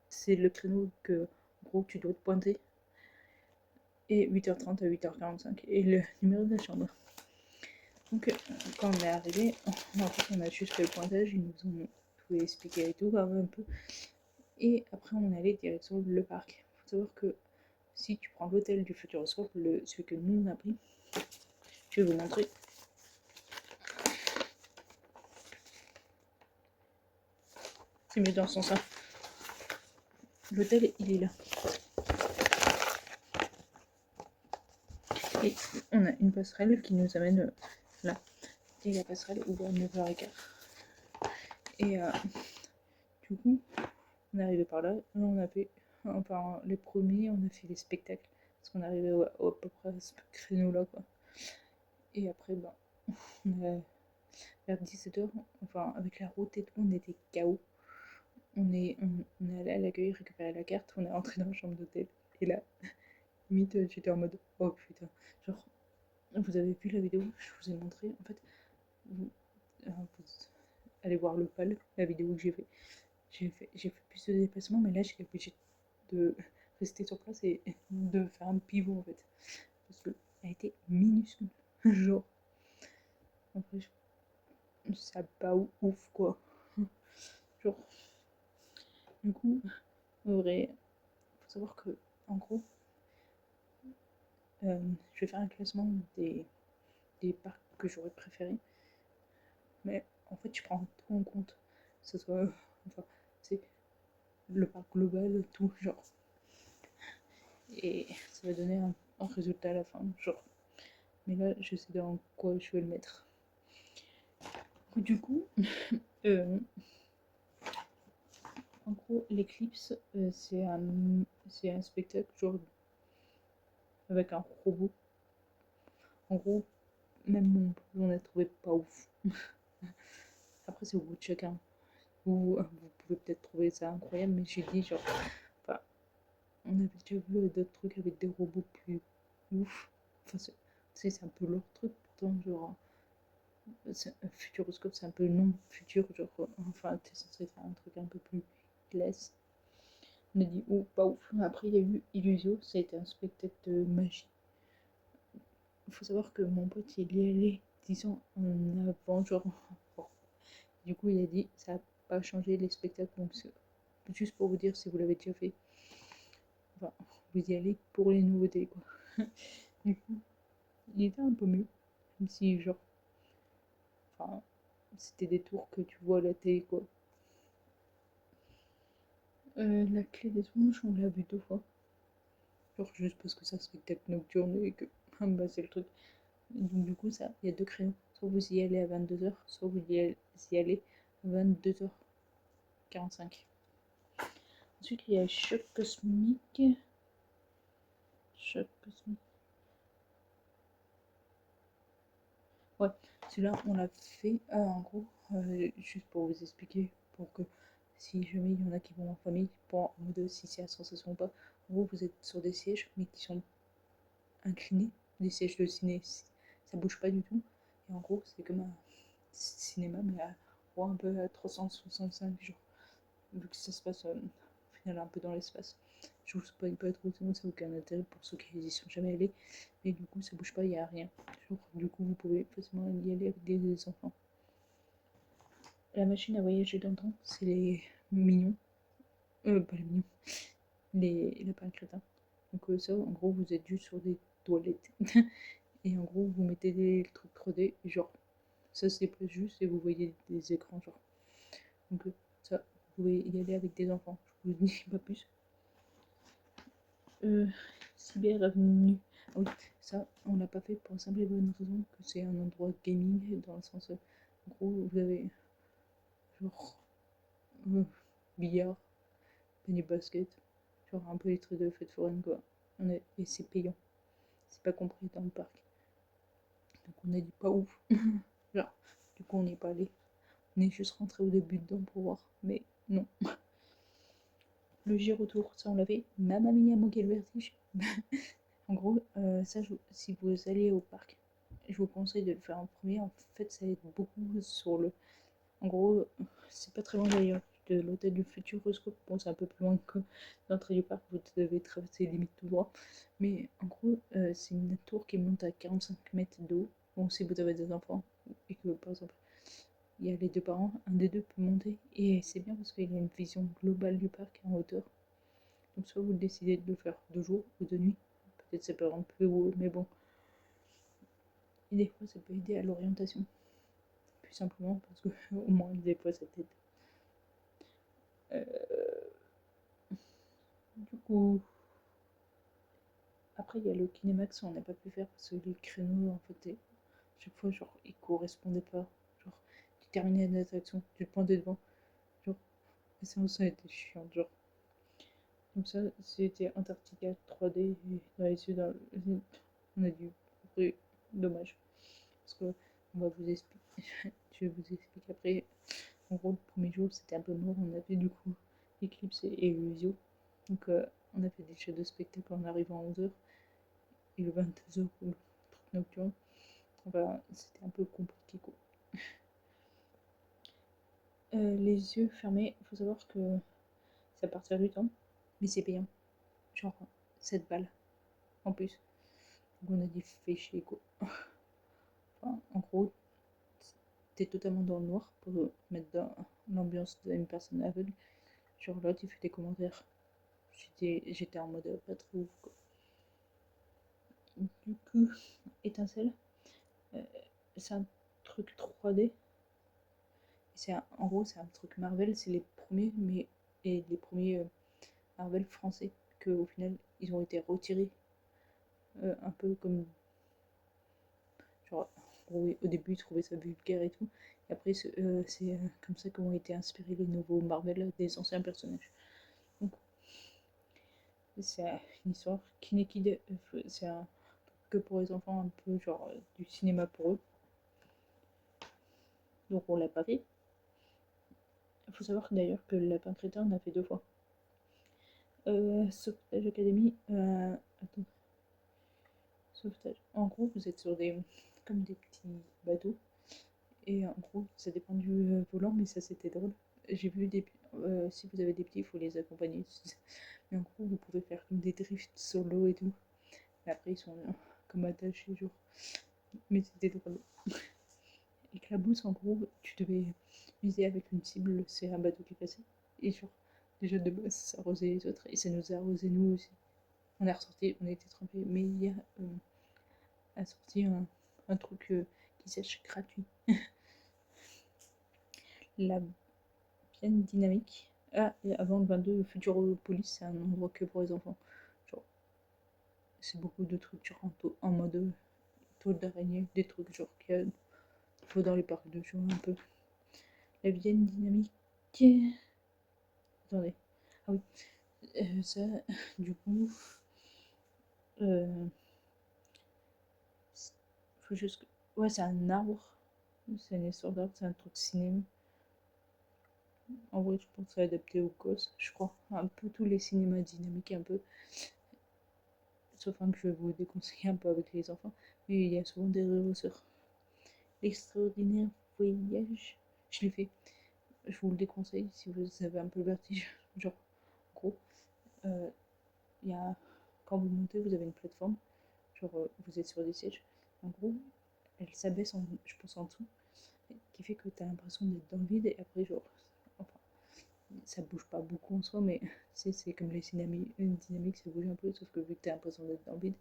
S1: C'est le créneau que en gros tu dois te pointer. Et 8h30 à 8h45. Et le numéro de la chambre. Donc quand on est arrivé, en fait on a juste fait le pointage, ils nous ont tout expliqué et tout, un peu. Et après on est allé direction le parc. Il faut savoir que si tu prends l'hôtel du Futuroscope, celui que nous on a pris, je vais vous montrer. C'est mieux dans ce sens-là. L'hôtel, il est là. Et on a une passerelle qui nous amène là. Et la passerelle ouvre à 9h15. Et du coup, on est arrivé par là. Là, on a fait, enfin, les premiers, on a fait les spectacles. Parce qu'on est arrivé à peu près à ce créneau-là, quoi. Et après, ben, vers 17h, enfin, avec la route et tout, on était KO. On est allé à l'accueil récupérer la carte, on est rentré dans la chambre d'hôtel. Et là, limite, j'étais en mode, oh putain. Genre, vous avez vu la vidéo, je vous ai montré. En fait, vous allez voir le PAL, la vidéo que j'ai fait. J'ai fait plus de déplacements, mais là, j'ai obligé de rester sur place et de faire un pivot, en fait. Parce qu'elle a été minuscule. Genre, après, ça pas ouf, quoi. Genre, du coup, en vrai, faut savoir que, en gros, je vais faire un classement des parcs que j'aurais préféré. Mais en fait, je prends tout en compte. Que ce soit, enfin, c'est le parc global, tout, genre. Et ça va donner un résultat à la fin, genre. Mais là, je sais dans quoi je vais le mettre. Du coup, en gros, l'éclipse, c'est un spectacle genre avec un robot. En gros, même on a trouvé pas ouf. Après, c'est au goût de chacun. Vous pouvez peut-être trouver ça incroyable, mais j'ai dit genre, enfin, on avait déjà vu d'autres trucs avec des robots plus ouf. Enfin, c'est un peu leur truc, pourtant, genre, un futuroscope, c'est un peu non futur, genre, enfin, t'es censé faire un truc un peu plus classe. On a dit, oh, pas ouf. Après, il y a eu Illusio, ça a été un spectacle de magie. faut savoir que mon pote, il y allait 10 ans en avant, genre. Bon. Du coup, il a dit, ça n'a pas changé les spectacles, donc juste pour vous dire si vous l'avez déjà fait. Enfin, vous y allez pour les nouveautés, quoi. Du coup, il était un peu mieux. Même si, genre, enfin, c'était des tours que tu vois à la télé, quoi. La clé des oranges, on l'a vu 2 fois. Genre, juste parce que c'est un spectacle nocturne et que, bah, c'est le truc. Donc, du coup, ça, il y a 2 créneaux. Soit vous y allez à 22h, soit vous y allez à 22h45. Ensuite, il y a Choc Cosmique. Choc Cosmique. Ouais, celui-là, on l'a fait. En gros, juste pour vous expliquer, pour que si jamais il y en a qui vont en famille, pour en mode si c'est la sensation ou pas, en gros, vous êtes sur des sièges, mais qui sont inclinés, des sièges de ciné, ça bouge pas du tout. Et en gros, c'est comme un cinéma, mais un peu à 365 jours, vu que ça se passe au final un peu dans l'espace. Je vous spoil pas trop, sinon ça n'a aucun intérêt pour ceux qui y sont jamais allés. Mais du coup, ça bouge pas, il n'y a rien. Genre, du coup, vous pouvez facilement y aller avec des enfants. La machine à voyager dans le temps, c'est les mignons. Pas les mignons. Les lapins crétins. Donc ça, en gros, vous êtes juste sur des toilettes. Et en gros, vous mettez des trucs 3D. Et genre, ça se déplace juste et vous voyez des écrans, genre. Donc ça, vous pouvez y aller avec des enfants. Je vous dis pas plus. Cyber Avenue. Ah oui, ça, on l'a pas fait pour la simple et bonne raison que c'est un endroit gaming, dans le sens, en gros, vous avez genre billard, panier basket, genre un peu les trucs de fête foraine, quoi. Et c'est payant, c'est pas compris dans le parc. Donc on a dit pas ouf. Genre, du coup on n'est pas allé. On est juste rentré au début dedans pour voir, mais non. Le gire-retour, ça on l'a fait. Mamma mia, moi quel vertige. En gros, ça, si vous allez au parc, je vous conseille de le faire en premier. En fait, ça aide beaucoup sur le. En gros, c'est pas très loin d'ailleurs de l'hôtel du Futuroscope. Bon, c'est un peu plus loin que l'entrée du parc, vous devez traverser limite tout droit. Mais en gros, c'est une tour qui monte à 45 mètres d'eau. Bon, si vous avez des enfants et que par exemple il y a les 2 parents, un des deux peut monter. Et c'est bien parce qu'il y a une vision globale du parc en hauteur. Donc, soit vous décidez de le faire de jour ou de nuit. Peut-être ça peut rendre plus haut, mais bon. Et des fois, ça peut aider à l'orientation. Plus simplement parce que au moins, des fois, ça t'aide. Du coup, après, il y a le Kinemax, on n'a pas pu faire parce que les créneaux, en fait, chaque fois, genre, ils correspondaient pas. Genre, tu terminais l'attraction, tu te pointais devant. Genre, la séance a été chiante, genre. Comme ça, c'était Antarctica 3D et dans les yeux, on a dû. Dommage. Parce que, on va vous expliquer. Je vais vous expliquer après. En gros, le premier jour, c'était un peu mort. On a fait du coup Eclipse et Illusio. Donc, on a fait des shows de spectacle en arrivant à 11h. Et le 22h pour le truc nocturne. Enfin, c'était un peu compliqué, quoi. Les yeux fermés, il faut savoir que c'est à partir du temps, mais c'est payant. Genre 7 balles en plus. Donc, on a dit fait chier, quoi. Enfin, en gros, t'es totalement dans le noir pour mettre dans l'ambiance d'une personne aveugle. Genre là, tu fais des commentaires. J'étais en mode pas trop ouf, quoi. Du coup, étincelle, c'est un truc 3D. En gros, c'est un truc Marvel, c'est les premiers, et les premiers Marvel français, que au final, ils ont été retirés. Un peu comme. Genre, au début, ils trouvaient ça vulgaire et tout. Et après, c'est comme ça qu'ont été inspirés les nouveaux Marvel des anciens personnages. Donc, c'est une histoire qui n'est c'est un que pour les enfants, un peu genre du cinéma pour eux. Donc on l'a pas fait. Il faut savoir d'ailleurs que le Lapin Crétin, on a fait 2 fois. Sauvetage Academy. Attends. Sauvetage. En gros, vous êtes sur comme des petits bateaux. Et en gros, ça dépend du volant, mais ça c'était drôle. J'ai vu si vous avez des petits, il faut les accompagner. Mais en gros, vous pouvez faire comme des drifts sur l'eau et tout. Mais après, ils sont comme attaché, genre. Mais c'était drôle. Éclabousse, en gros, tu devais viser avec une cible, c'est un bateau qui passait. Et genre, déjà de base, ça arrosait les autres et ça nous a arrosé nous aussi. On est ressorti, on a été trempés. Mais hier a sorti un truc qui sèche gratuit. La pièce dynamique. Ah, et avant le 22, Futuropolis, c'est un endroit que pour les enfants. Genre, c'est beaucoup de trucs genre en mode toile d'araignée, des trucs genre qu'il faut dans les parcs de jeux un peu. La Vienne dynamique. Attendez. Ah oui. Ça, du coup. Faut juste. Ouais, c'est un arbre. C'est une histoire d'arbre, c'est un truc cinéma. En vrai, je pense que c'est adapté aux gosses, je crois. Un peu tous les cinémas dynamiques, un peu. Sauf un que je vais vous déconseiller un peu avec les enfants. Mais il y a souvent des rehausseurs. L'extraordinaire voyage, je l'ai fait. Je vous le déconseille si vous avez un peu le vertige. Genre, en gros, il y a, quand vous montez, vous avez une plateforme. Genre, vous êtes sur des sièges. En gros, elle s'abaisse, je pense, en dessous. Qui fait que tu as l'impression d'être dans le vide. Et après, genre, enfin, ça bouge pas beaucoup en soi, mais c'est comme les dynamiques, ça bouge un peu. Sauf que vu que tu as l'impression d'être dans le vide,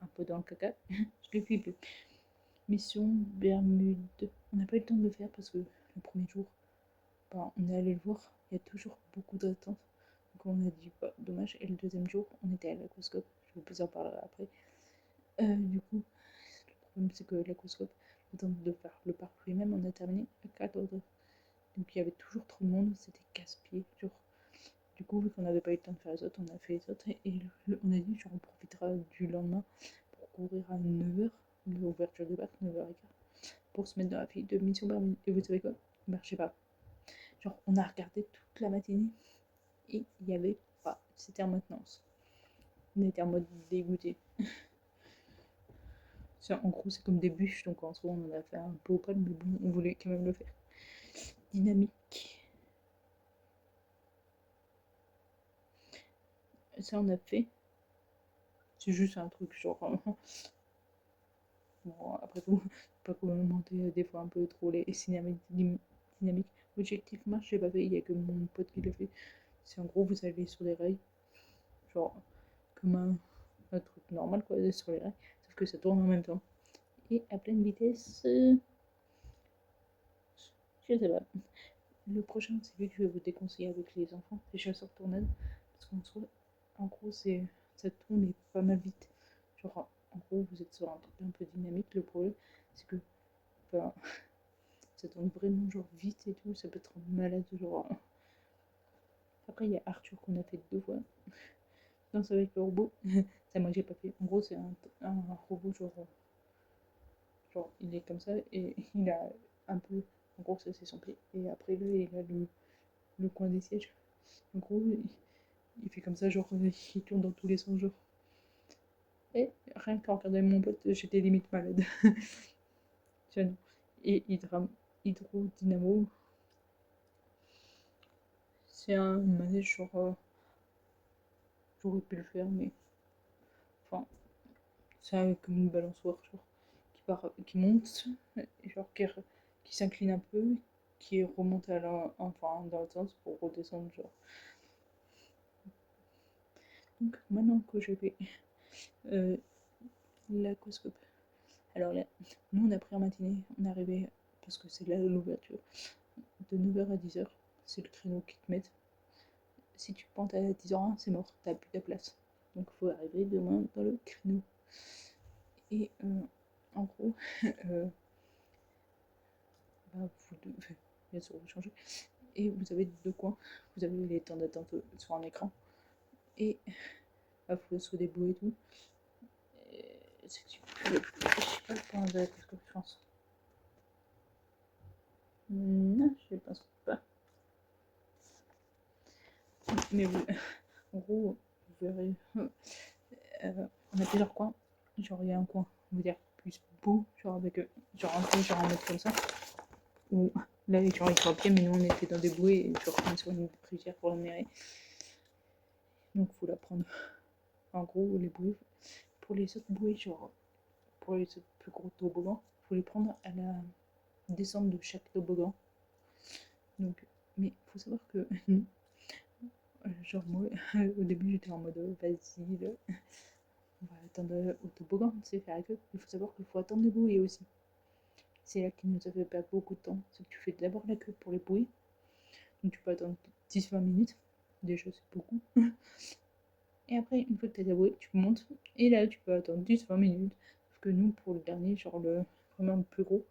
S1: un peu dans le caca, je l'ai flippé. Mission Bermude. On n'a pas eu le temps de le faire parce que le premier jour, ben, on est allé le voir, il y a toujours beaucoup d'attentes. Donc on a dit, bah, dommage. Et le deuxième jour, on était à l'aquascope. Je vous en parlerai après. Du coup, le problème c'est que l'aquascope, le temps de faire le parc lui-même, on a terminé à 14h. Donc il y avait toujours trop de monde, c'était casse-pied. Genre, du coup, vu qu'on n'avait pas eu le temps de faire les autres, on a fait les autres. Et on a dit, genre, on profitera du lendemain pour courir à 9h, l'ouverture du parc, 9h15, pour se mettre dans la file de Mission Bermude. Et vous savez quoi? Ben, je sais pas. Genre, on a regardé toute la matinée et il n'y avait pas. C'était en maintenance. On était en mode dégoûté. En gros, c'est comme des bûches, donc en soi, on en a fait un peu au pal, mais bon, on voulait quand même le faire. Dynamique. Ça, on a fait. C'est juste un truc genre. Bon, après tout, pas commenter des fois un peu trop les dynamiques. Objectif marche, j'ai pas fait, il y a que mon pote qui l'a fait. C'est en gros, vous allez sur les rails, genre comme un truc normal quoi, sur les rails, sauf que ça tourne en même temps. Et à pleine vitesse, je sais pas. Le prochain, c'est lui que je vais vous déconseiller avec les enfants, c'est chasseur tornade, parce qu'en soit, en gros, ça tourne mais pas mal vite. Genre, en gros, vous êtes sur un truc un peu dynamique. Le problème, c'est que ben, ça tourne vraiment genre vite et tout, ça peut être malade. Genre. Après, il y a Arthur qu'on a fait 2 fois. Danse avec le robot, ça moi j'ai pas fait. En gros, c'est un robot genre il est comme ça et il a un peu. En gros, ça c'est son pied. Et après, là, il a le coin des sièges. En gros, il fait comme ça, genre il tourne dans tous les sens, genre. Et rien qu'en regardant mon pote, j'étais limite malade. Tiens, et Hydrodynamo, c'est un manège genre. J'aurais pu le faire, mais. Enfin, c'est comme une balançoire, genre, qui monte, et genre qui s'incline un peu, qui remonte enfin, dans le sens pour redescendre, genre. Donc, maintenant que je vais l'aquascope. Alors là, nous on a pris en matinée, on est arrivé, parce que c'est là l'ouverture, de 9h à 10h, c'est le créneau qu'ils te mettent. Si tu penses à 10h01, c'est mort, t'as plus de place. Donc il faut arriver demain dans le créneau. Et en gros, bah, vous devez bien sûr vous changer. Et vous avez 2 coins, vous avez les temps d'attente sur un écran. Et il faut se débrouiller et tout. C'est que je sais pas le point de la pense. Non, je pense pas. Mais vous, en gros, vous verrez. On a plusieurs coins. Genre, il y a un coin, on va dire, plus beau, genre avec genre un peu, genre un mètre comme ça. Où là, les gens ils sont à pied, mais nous on était dans des bouées et genre on est sur une rivière pour la mairie. Donc, faut la prendre. En gros, les bouées, pour les autres bouées, genre pour les plus gros toboggans, il faut les prendre à la descente de chaque toboggan. Donc, mais il faut savoir que genre moi, au début j'étais en mode vas-y, on va attendre au toboggan, tu sais, faire la queue. Il faut savoir qu'il faut attendre les bouées aussi. C'est là qui nous a fait perdre beaucoup de temps. C'est que tu fais d'abord la queue pour les bouées. Donc tu peux attendre 10-20 minutes. Déjà c'est beaucoup. Et après, une fois que tu as ta bouée, tu montes. Et là tu peux attendre 10-20 minutes. Sauf que nous, pour le dernier, genre vraiment le plus gros,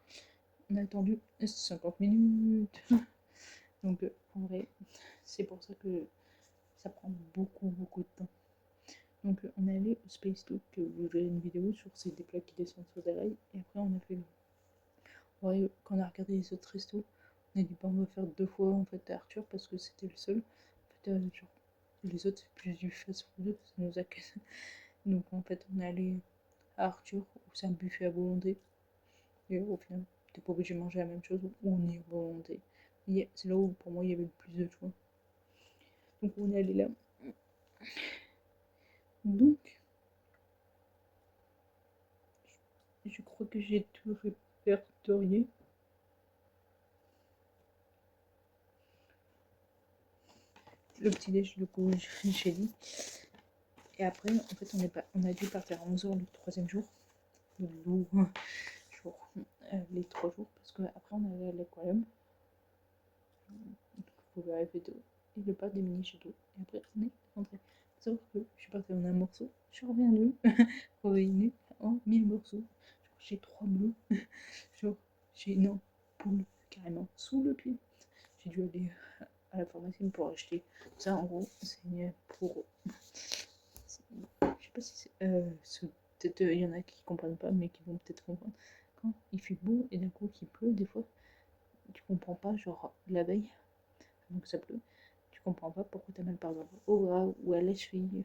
S1: on a attendu 50 minutes. Donc en vrai, c'est pour ça que ça prend beaucoup de temps. Donc on est allé au Space Talk, que vous verrez une vidéo sur ces des plats qui descendent sur des rails. Et après on a fait ouais, quand on a regardé les autres restos, on a dit bah, on va faire 2 fois en fait à Arthur parce que c'était le seul. En fait, genre, les autres c'est plus du fast-food, ça nous a cassé. Donc en fait on est allé à Arthur où c'est un buffet à volonté. Et au final, t'es pas obligé de manger la même chose où on est à volonté. C'est là où pour moi il y avait le plus de choix. Donc on est allé là. Donc je crois que j'ai tout répertorié. Le petit déj, du coup, j'ai dit. Et après, en fait, on a dû partir à 11h le 3e jour. Donc, les 3 jours. Parce qu'après, on est allé à l'aquarium. Donc, il faut arriver de. Et le parc des mini châteaux. Et après, on est rentré. Faut savoir que je suis partie en un morceau. Je suis revenue réunie en 1000 morceaux. Genre, j'ai 3 bleus. Genre, j'ai une ampoule carrément sous le pied. J'ai dû aller à la pharmacie pour acheter ça. En gros, c'est pour. Je sais pas si c'est. Peut-être il y en a qui comprennent pas, mais qui vont peut-être comprendre. Quand il fait beau et d'un coup qu'il pleut, des fois, tu comprends pas, genre la veille, donc ça pleut, tu comprends pas pourquoi t'as mal par exemple au bras ou à la cheville.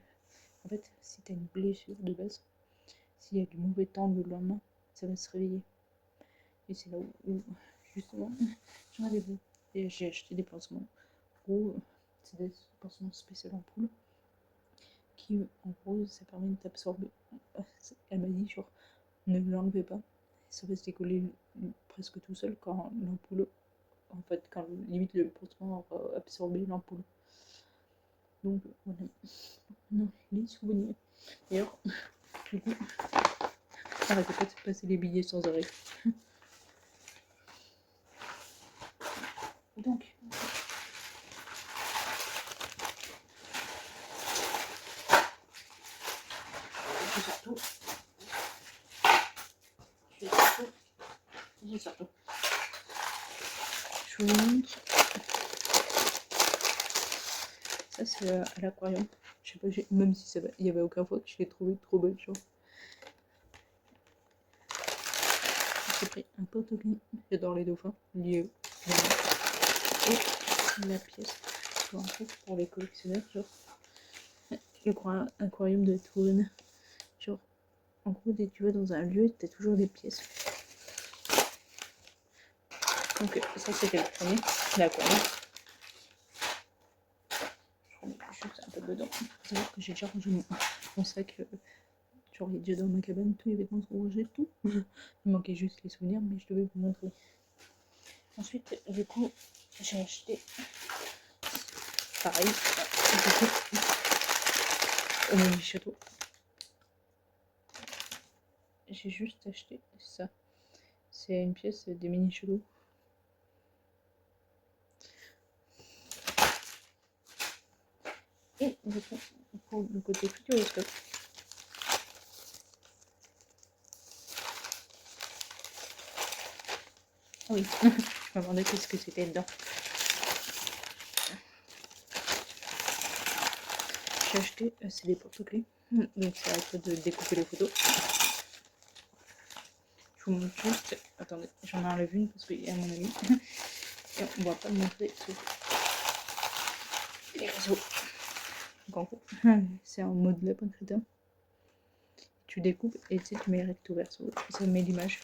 S1: En fait, si t'as une blessure de base, s'il y a du mauvais temps le lendemain, ça va se réveiller. Et c'est là où justement, j'en avais vu. Et j'ai acheté des pansements. En gros, c'est des pansements spéciaux en poule qui, en gros, ça permet de t'absorber. Elle m'a dit, genre, ne l'enlevez pas. Ça va se décoller presque tout seul quand l'ampoule, en fait, quand limite le pansement aura absorbé l'ampoule. Donc, voilà. Non, les souvenirs. D'ailleurs, du coup, arrêtez pas de passer les billets sans arrêt. Donc, j'ai surtout je vous montre. Ça c'est à l'aquarium. Je sais pas, même si il y avait aucun fois que je l'ai trouvé trop belle, genre. J'ai pris un porte-clés. J'adore les dauphins. Lieu. Et la pièce. En fait, pour les collectionneurs, genre. Le grand aquarium de Tourne. Genre, en gros, dès que tu vas dans un lieu, t'as toujours des pièces. Donc ça c'était le premier, l'aquarium. Je remets juste un peu dedans. Il faut savoir que j'ai déjà rangé mon sac. Genre il est déjà dans ma cabane, tous les vêtements sont rangés, tout. Il manquait juste les souvenirs, mais je devais vous montrer. Ensuite, du coup, j'ai acheté pareil, au mini château. J'ai juste acheté ça. C'est une pièce des mini châteaux. Et du coup, pour le côté futuroscope, oui, je me demandais qu'est-ce que c'était dedans. J'ai acheté, c'est des porte-clés, donc ça va être de découper les photos. Je vous montre juste, attendez, j'en enlève une parce qu'il y a mon ami. Et on va pas le montrer sur les réseaux. Donc en gros, c'est en mode lapin crétin. Tu découpes et tu sais, tu mets recto verso et ça met l'image.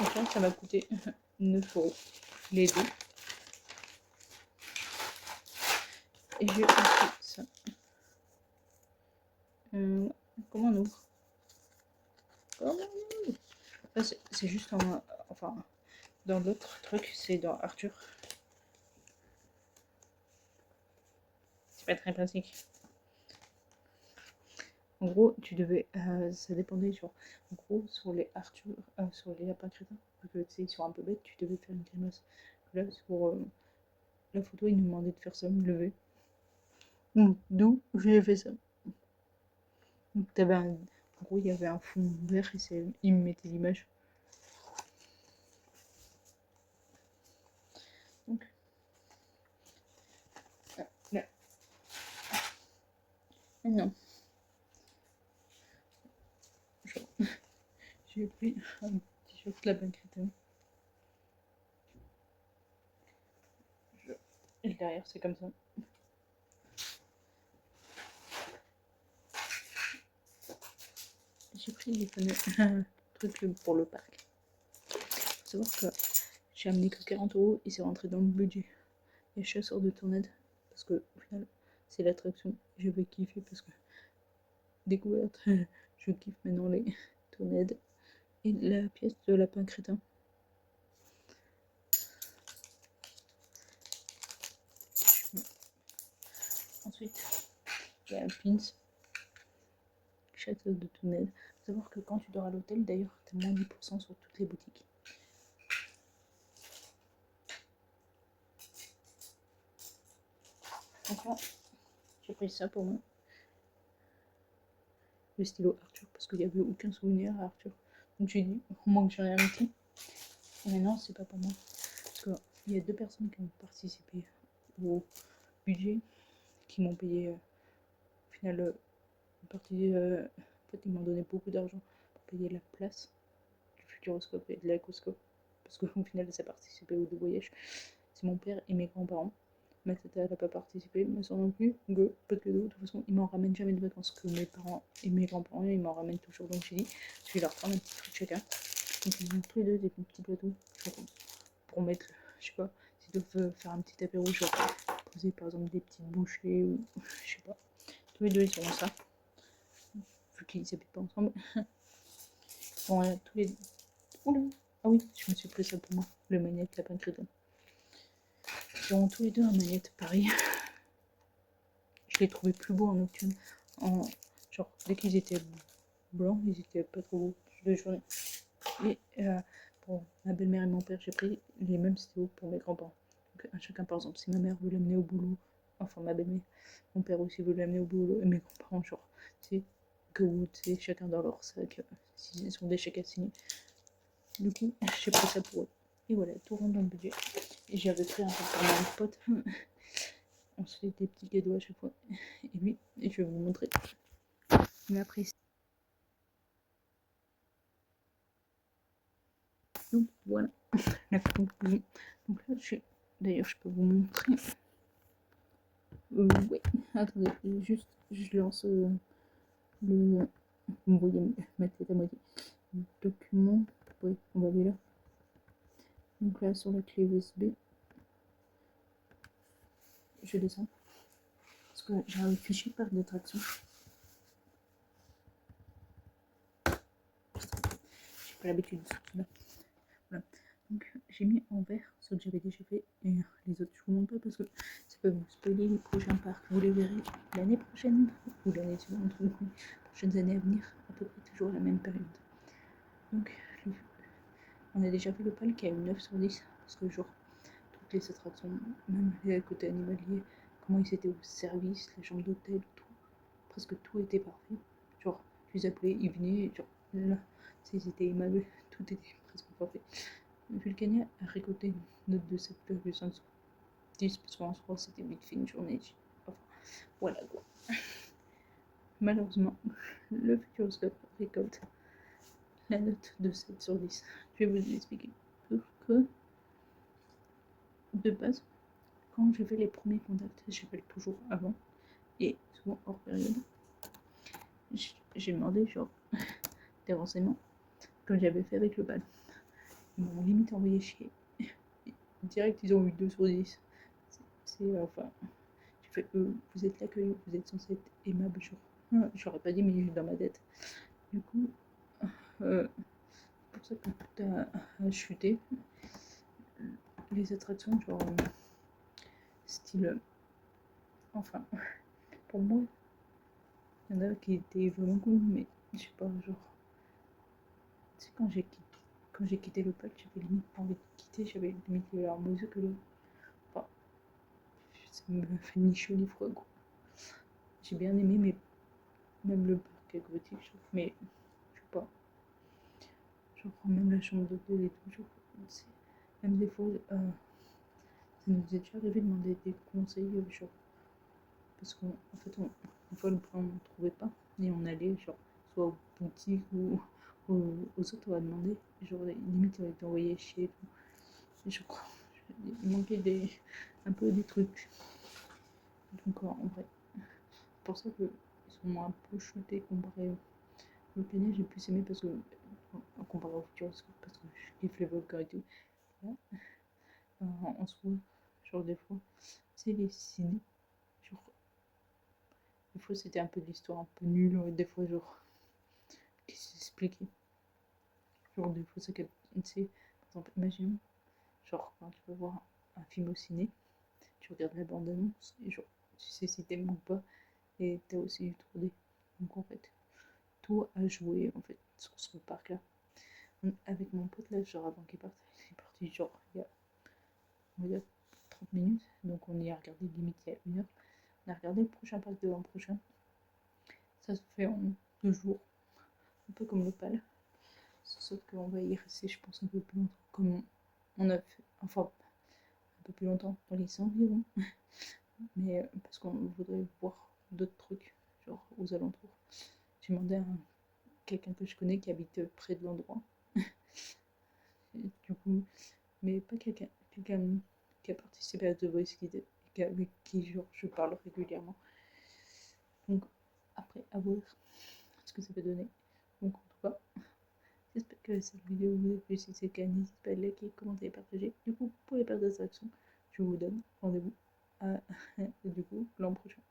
S1: Enfin, ça m'a coûté 9 € les deux. Et j'ai aussi ça. Comment on ouvre? Comment on ouvre? Ça, c'est juste un... Enfin, dans l'autre truc, c'est dans Arthur. C'est pas très pratique. En gros, tu devais... ça dépendait, genre... En gros, sur les Arthur... sur les lapins crétins, vu que tu sais, ils sont un peu bêtes, tu devais faire une grimace. Là, sur la photo, il nous demandait de faire ça, me lever. D'où j'ai fait ça. Donc, t'avais un... En gros, il y avait un fond vert et il me mettait l'image. Donc, là. Maintenant, j'ai pris un t-shirt lapin crétin. Et derrière, c'est comme ça. J'ai pris les fameux trucs pour le parc. Faut savoir que j'ai amené que 40 € et c'est rentré dans le budget. Les chasseurs de tornades, parce que au final, c'est l'attraction. Je vais kiffer parce que découverte, je kiffe maintenant les tornades et la pièce de lapin crétin. Ensuite, il y a un pins, château de tornades. Faut savoir que quand tu dors à l'hôtel, d'ailleurs, t'as moins 10% sur toutes les boutiques. Donc là, j'ai pris ça pour moi. Le stylo Arthur, parce qu'il n'y avait aucun souvenir à Arthur. Donc j'ai dit, au moins que j'ai rien petit. Et maintenant, c'est pas pour moi. Parce qu'il y a 2 personnes qui ont participé au budget, qui m'ont payé, au final, une partie, en fait, ils m'ont donné beaucoup d'argent pour payer la place du Futuroscope et de l'Aquascope. Parce qu'au final, ça participait aux 2 voyages. C'est mon père et mes grands-parents. Ma tata, elle n'a pas participé, ma soeur non plus, pas de cadeau. De toute façon, ils m'en ramènent jamais de vacances, que mes parents et mes grands-parents, ils m'en ramènent toujours. Donc j'ai dit, je vais leur prendre un petit truc chacun. Donc ils ont tous les 2 des petits plateaux, genre, pour mettre, je sais pas, s'ils doivent faire un petit apéro, genre poser par exemple des petites bouchées ou je sais pas. Tous les 2 ils ont ça, vu qu'ils habitent pas ensemble. Bon, tous les 2. Oula, ah oui, je me suis pris ça pour moi, le magnète lapin crétin. Ils ont tous les 2 un magnète pareil. Je les trouvais plus beaux en nocturne. Genre, dès qu'ils étaient blancs, ils étaient pas trop beaux de journée. Et pour ma belle-mère et mon père, j'ai pris les mêmes stylos pour mes grands-parents. Donc, à chacun, par exemple, si ma mère veut l'amener au boulot, enfin ma belle-mère, mon père aussi veut l'amener au boulot, et mes grands-parents, genre, tu sais, que tu sais, chacun dans leur sac, s'ils ont des chèques à signer. Du coup, j'ai pris ça pour eux. Et voilà, tout rentre dans le budget. Et j'avais pris un truc pour mon pote. On se fait des petits cadeaux à chaque fois. Et oui, et je vais vous montrer. Il m'a pris. Donc voilà la conclusion. Donc là, d'ailleurs, je peux vous montrer. Oui, attendez, juste, je lance le. Vous voyez ma tête à moitié. Document. Oui, on va aller là. Donc là, sur la clé USB, je descends. Parce que j'ai un fichier parc d'attraction. J'ai pas l'habitude de ça. Voilà. Donc j'ai mis en vert ce que j'avais déjà fait et les autres je vous montre pas parce que ça peut vous spoiler les prochains parcs. Vous les verrez l'année prochaine ou l'année suivante ou les prochaines années à venir, à peu près toujours à la même période. Donc on a déjà fait le pal qui a eu 9 sur 10 parce que genre toutes les attractions, même les côtés animaliers, comment ils étaient au service, la chambre d'hôtel, tout, presque tout était parfait. Genre tu les appelais, ils venaient, genre là, ils étaient aimables, tout était presque parfait. Vulcania a récolté une note de 7,5 sur 10 parce qu'en soi c'était vite fait une journée. Enfin, voilà quoi. Malheureusement, le Futuroscope récolte la note de 7 sur 10. Je vais vous expliquer pourquoi. De base, quand je fais les premiers contacts, j'appelle toujours avant et souvent hors période. J'ai demandé genre des renseignements comme j'avais fait avec le bal. Ils m'ont limite envoyé chier. Direct, ils ont eu 2 sur 10. C'est enfin, J'ai fait, vous êtes l'accueil, vous êtes censé être aimable, genre. J'aurais pas dit, mais dans ma tête. Du coup, c'est pour ça que tout a chuté. Les attractions, genre, style. Enfin, pour moi, il y en a qui étaient vraiment cool, mais je sais pas, genre. Tu sais, quand j'ai quitté le parc, j'avais limite pas envie de quitter, j'avais limite les larmes aux yeux que le. Enfin, ça me fait ni chaud ni froid, quoi. J'ai bien aimé, mais même le parc aquatique, je trouve, mais je sais pas. Genre, même la chambre d'hôtel et tout, genre, même des fois, ça nous est déjà arrivé de demander des conseils, genre, parce qu'en fait, une fois, le plan, on ne trouvait pas, et on allait, genre, soit aux boutiques ou aux autres, on va demander, genre, limite, on était envoyé chier et tout. Et je crois, il manquait un peu des trucs. Donc, en vrai, c'est pour ça qu'ils sont un peu chutés comparé au Kenya, j'ai plus aimé parce que, comparé au Futuroscope, parce que je kiffe les volcans et tout. Là, en soi, genre, des fois, c'est les ciné, genre, des fois, c'était un peu de l'histoire un peu nulle, des fois, genre, qui s'expliquait. Genre, des fois, c'est que, tu sais, par exemple, imagine, genre, quand tu vas voir un film au ciné, tu regardes la bande-annonce, et genre, tu sais si t'aimes ou pas, et t'as aussi du 3D. Donc, en fait, tout a joué, en fait, sur ce parc-là. Avec mon pote, là, genre, avant qu'il parte, il est parti, genre, on va dire, 30 minutes, donc on y a regardé limite il y a 1 heure. On a regardé le prochain parc de l'an prochain. Ça se fait en 2 jours, un peu comme l'Opale. Sauf qu'on va y rester, je pense, un peu plus longtemps, comme on a fait, enfin, un peu plus longtemps dans les environs, mais parce qu'on voudrait voir d'autres trucs, genre aux alentours. J'ai demandé à quelqu'un que je connais qui habite près de l'endroit, du coup, mais pas quelqu'un qui a participé à The Voice Kids, avec qui genre, je parle régulièrement. Donc, après, à voir ce que ça peut donner. Donc, en tout cas, j'espère que cette vidéo vous a plu. Si c'est le cas, n'hésitez pas à liker, commenter et partager. Du coup, pour les parcs d'attraction, je vous donne rendez-vous du coup l'an prochain.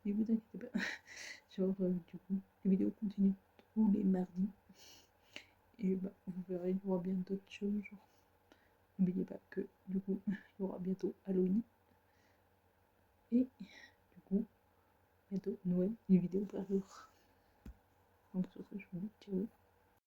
S1: Mais vous inquiétez pas, genre, du coup, les vidéos continuent tous les mardis. Et bah, vous verrez, il y aura bien d'autres choses. Genre, n'oubliez pas que du coup, il y aura bientôt Halloween. Et du coup, bientôt Noël, une vidéo par jour. Donc sur ce, je vous dis ciao.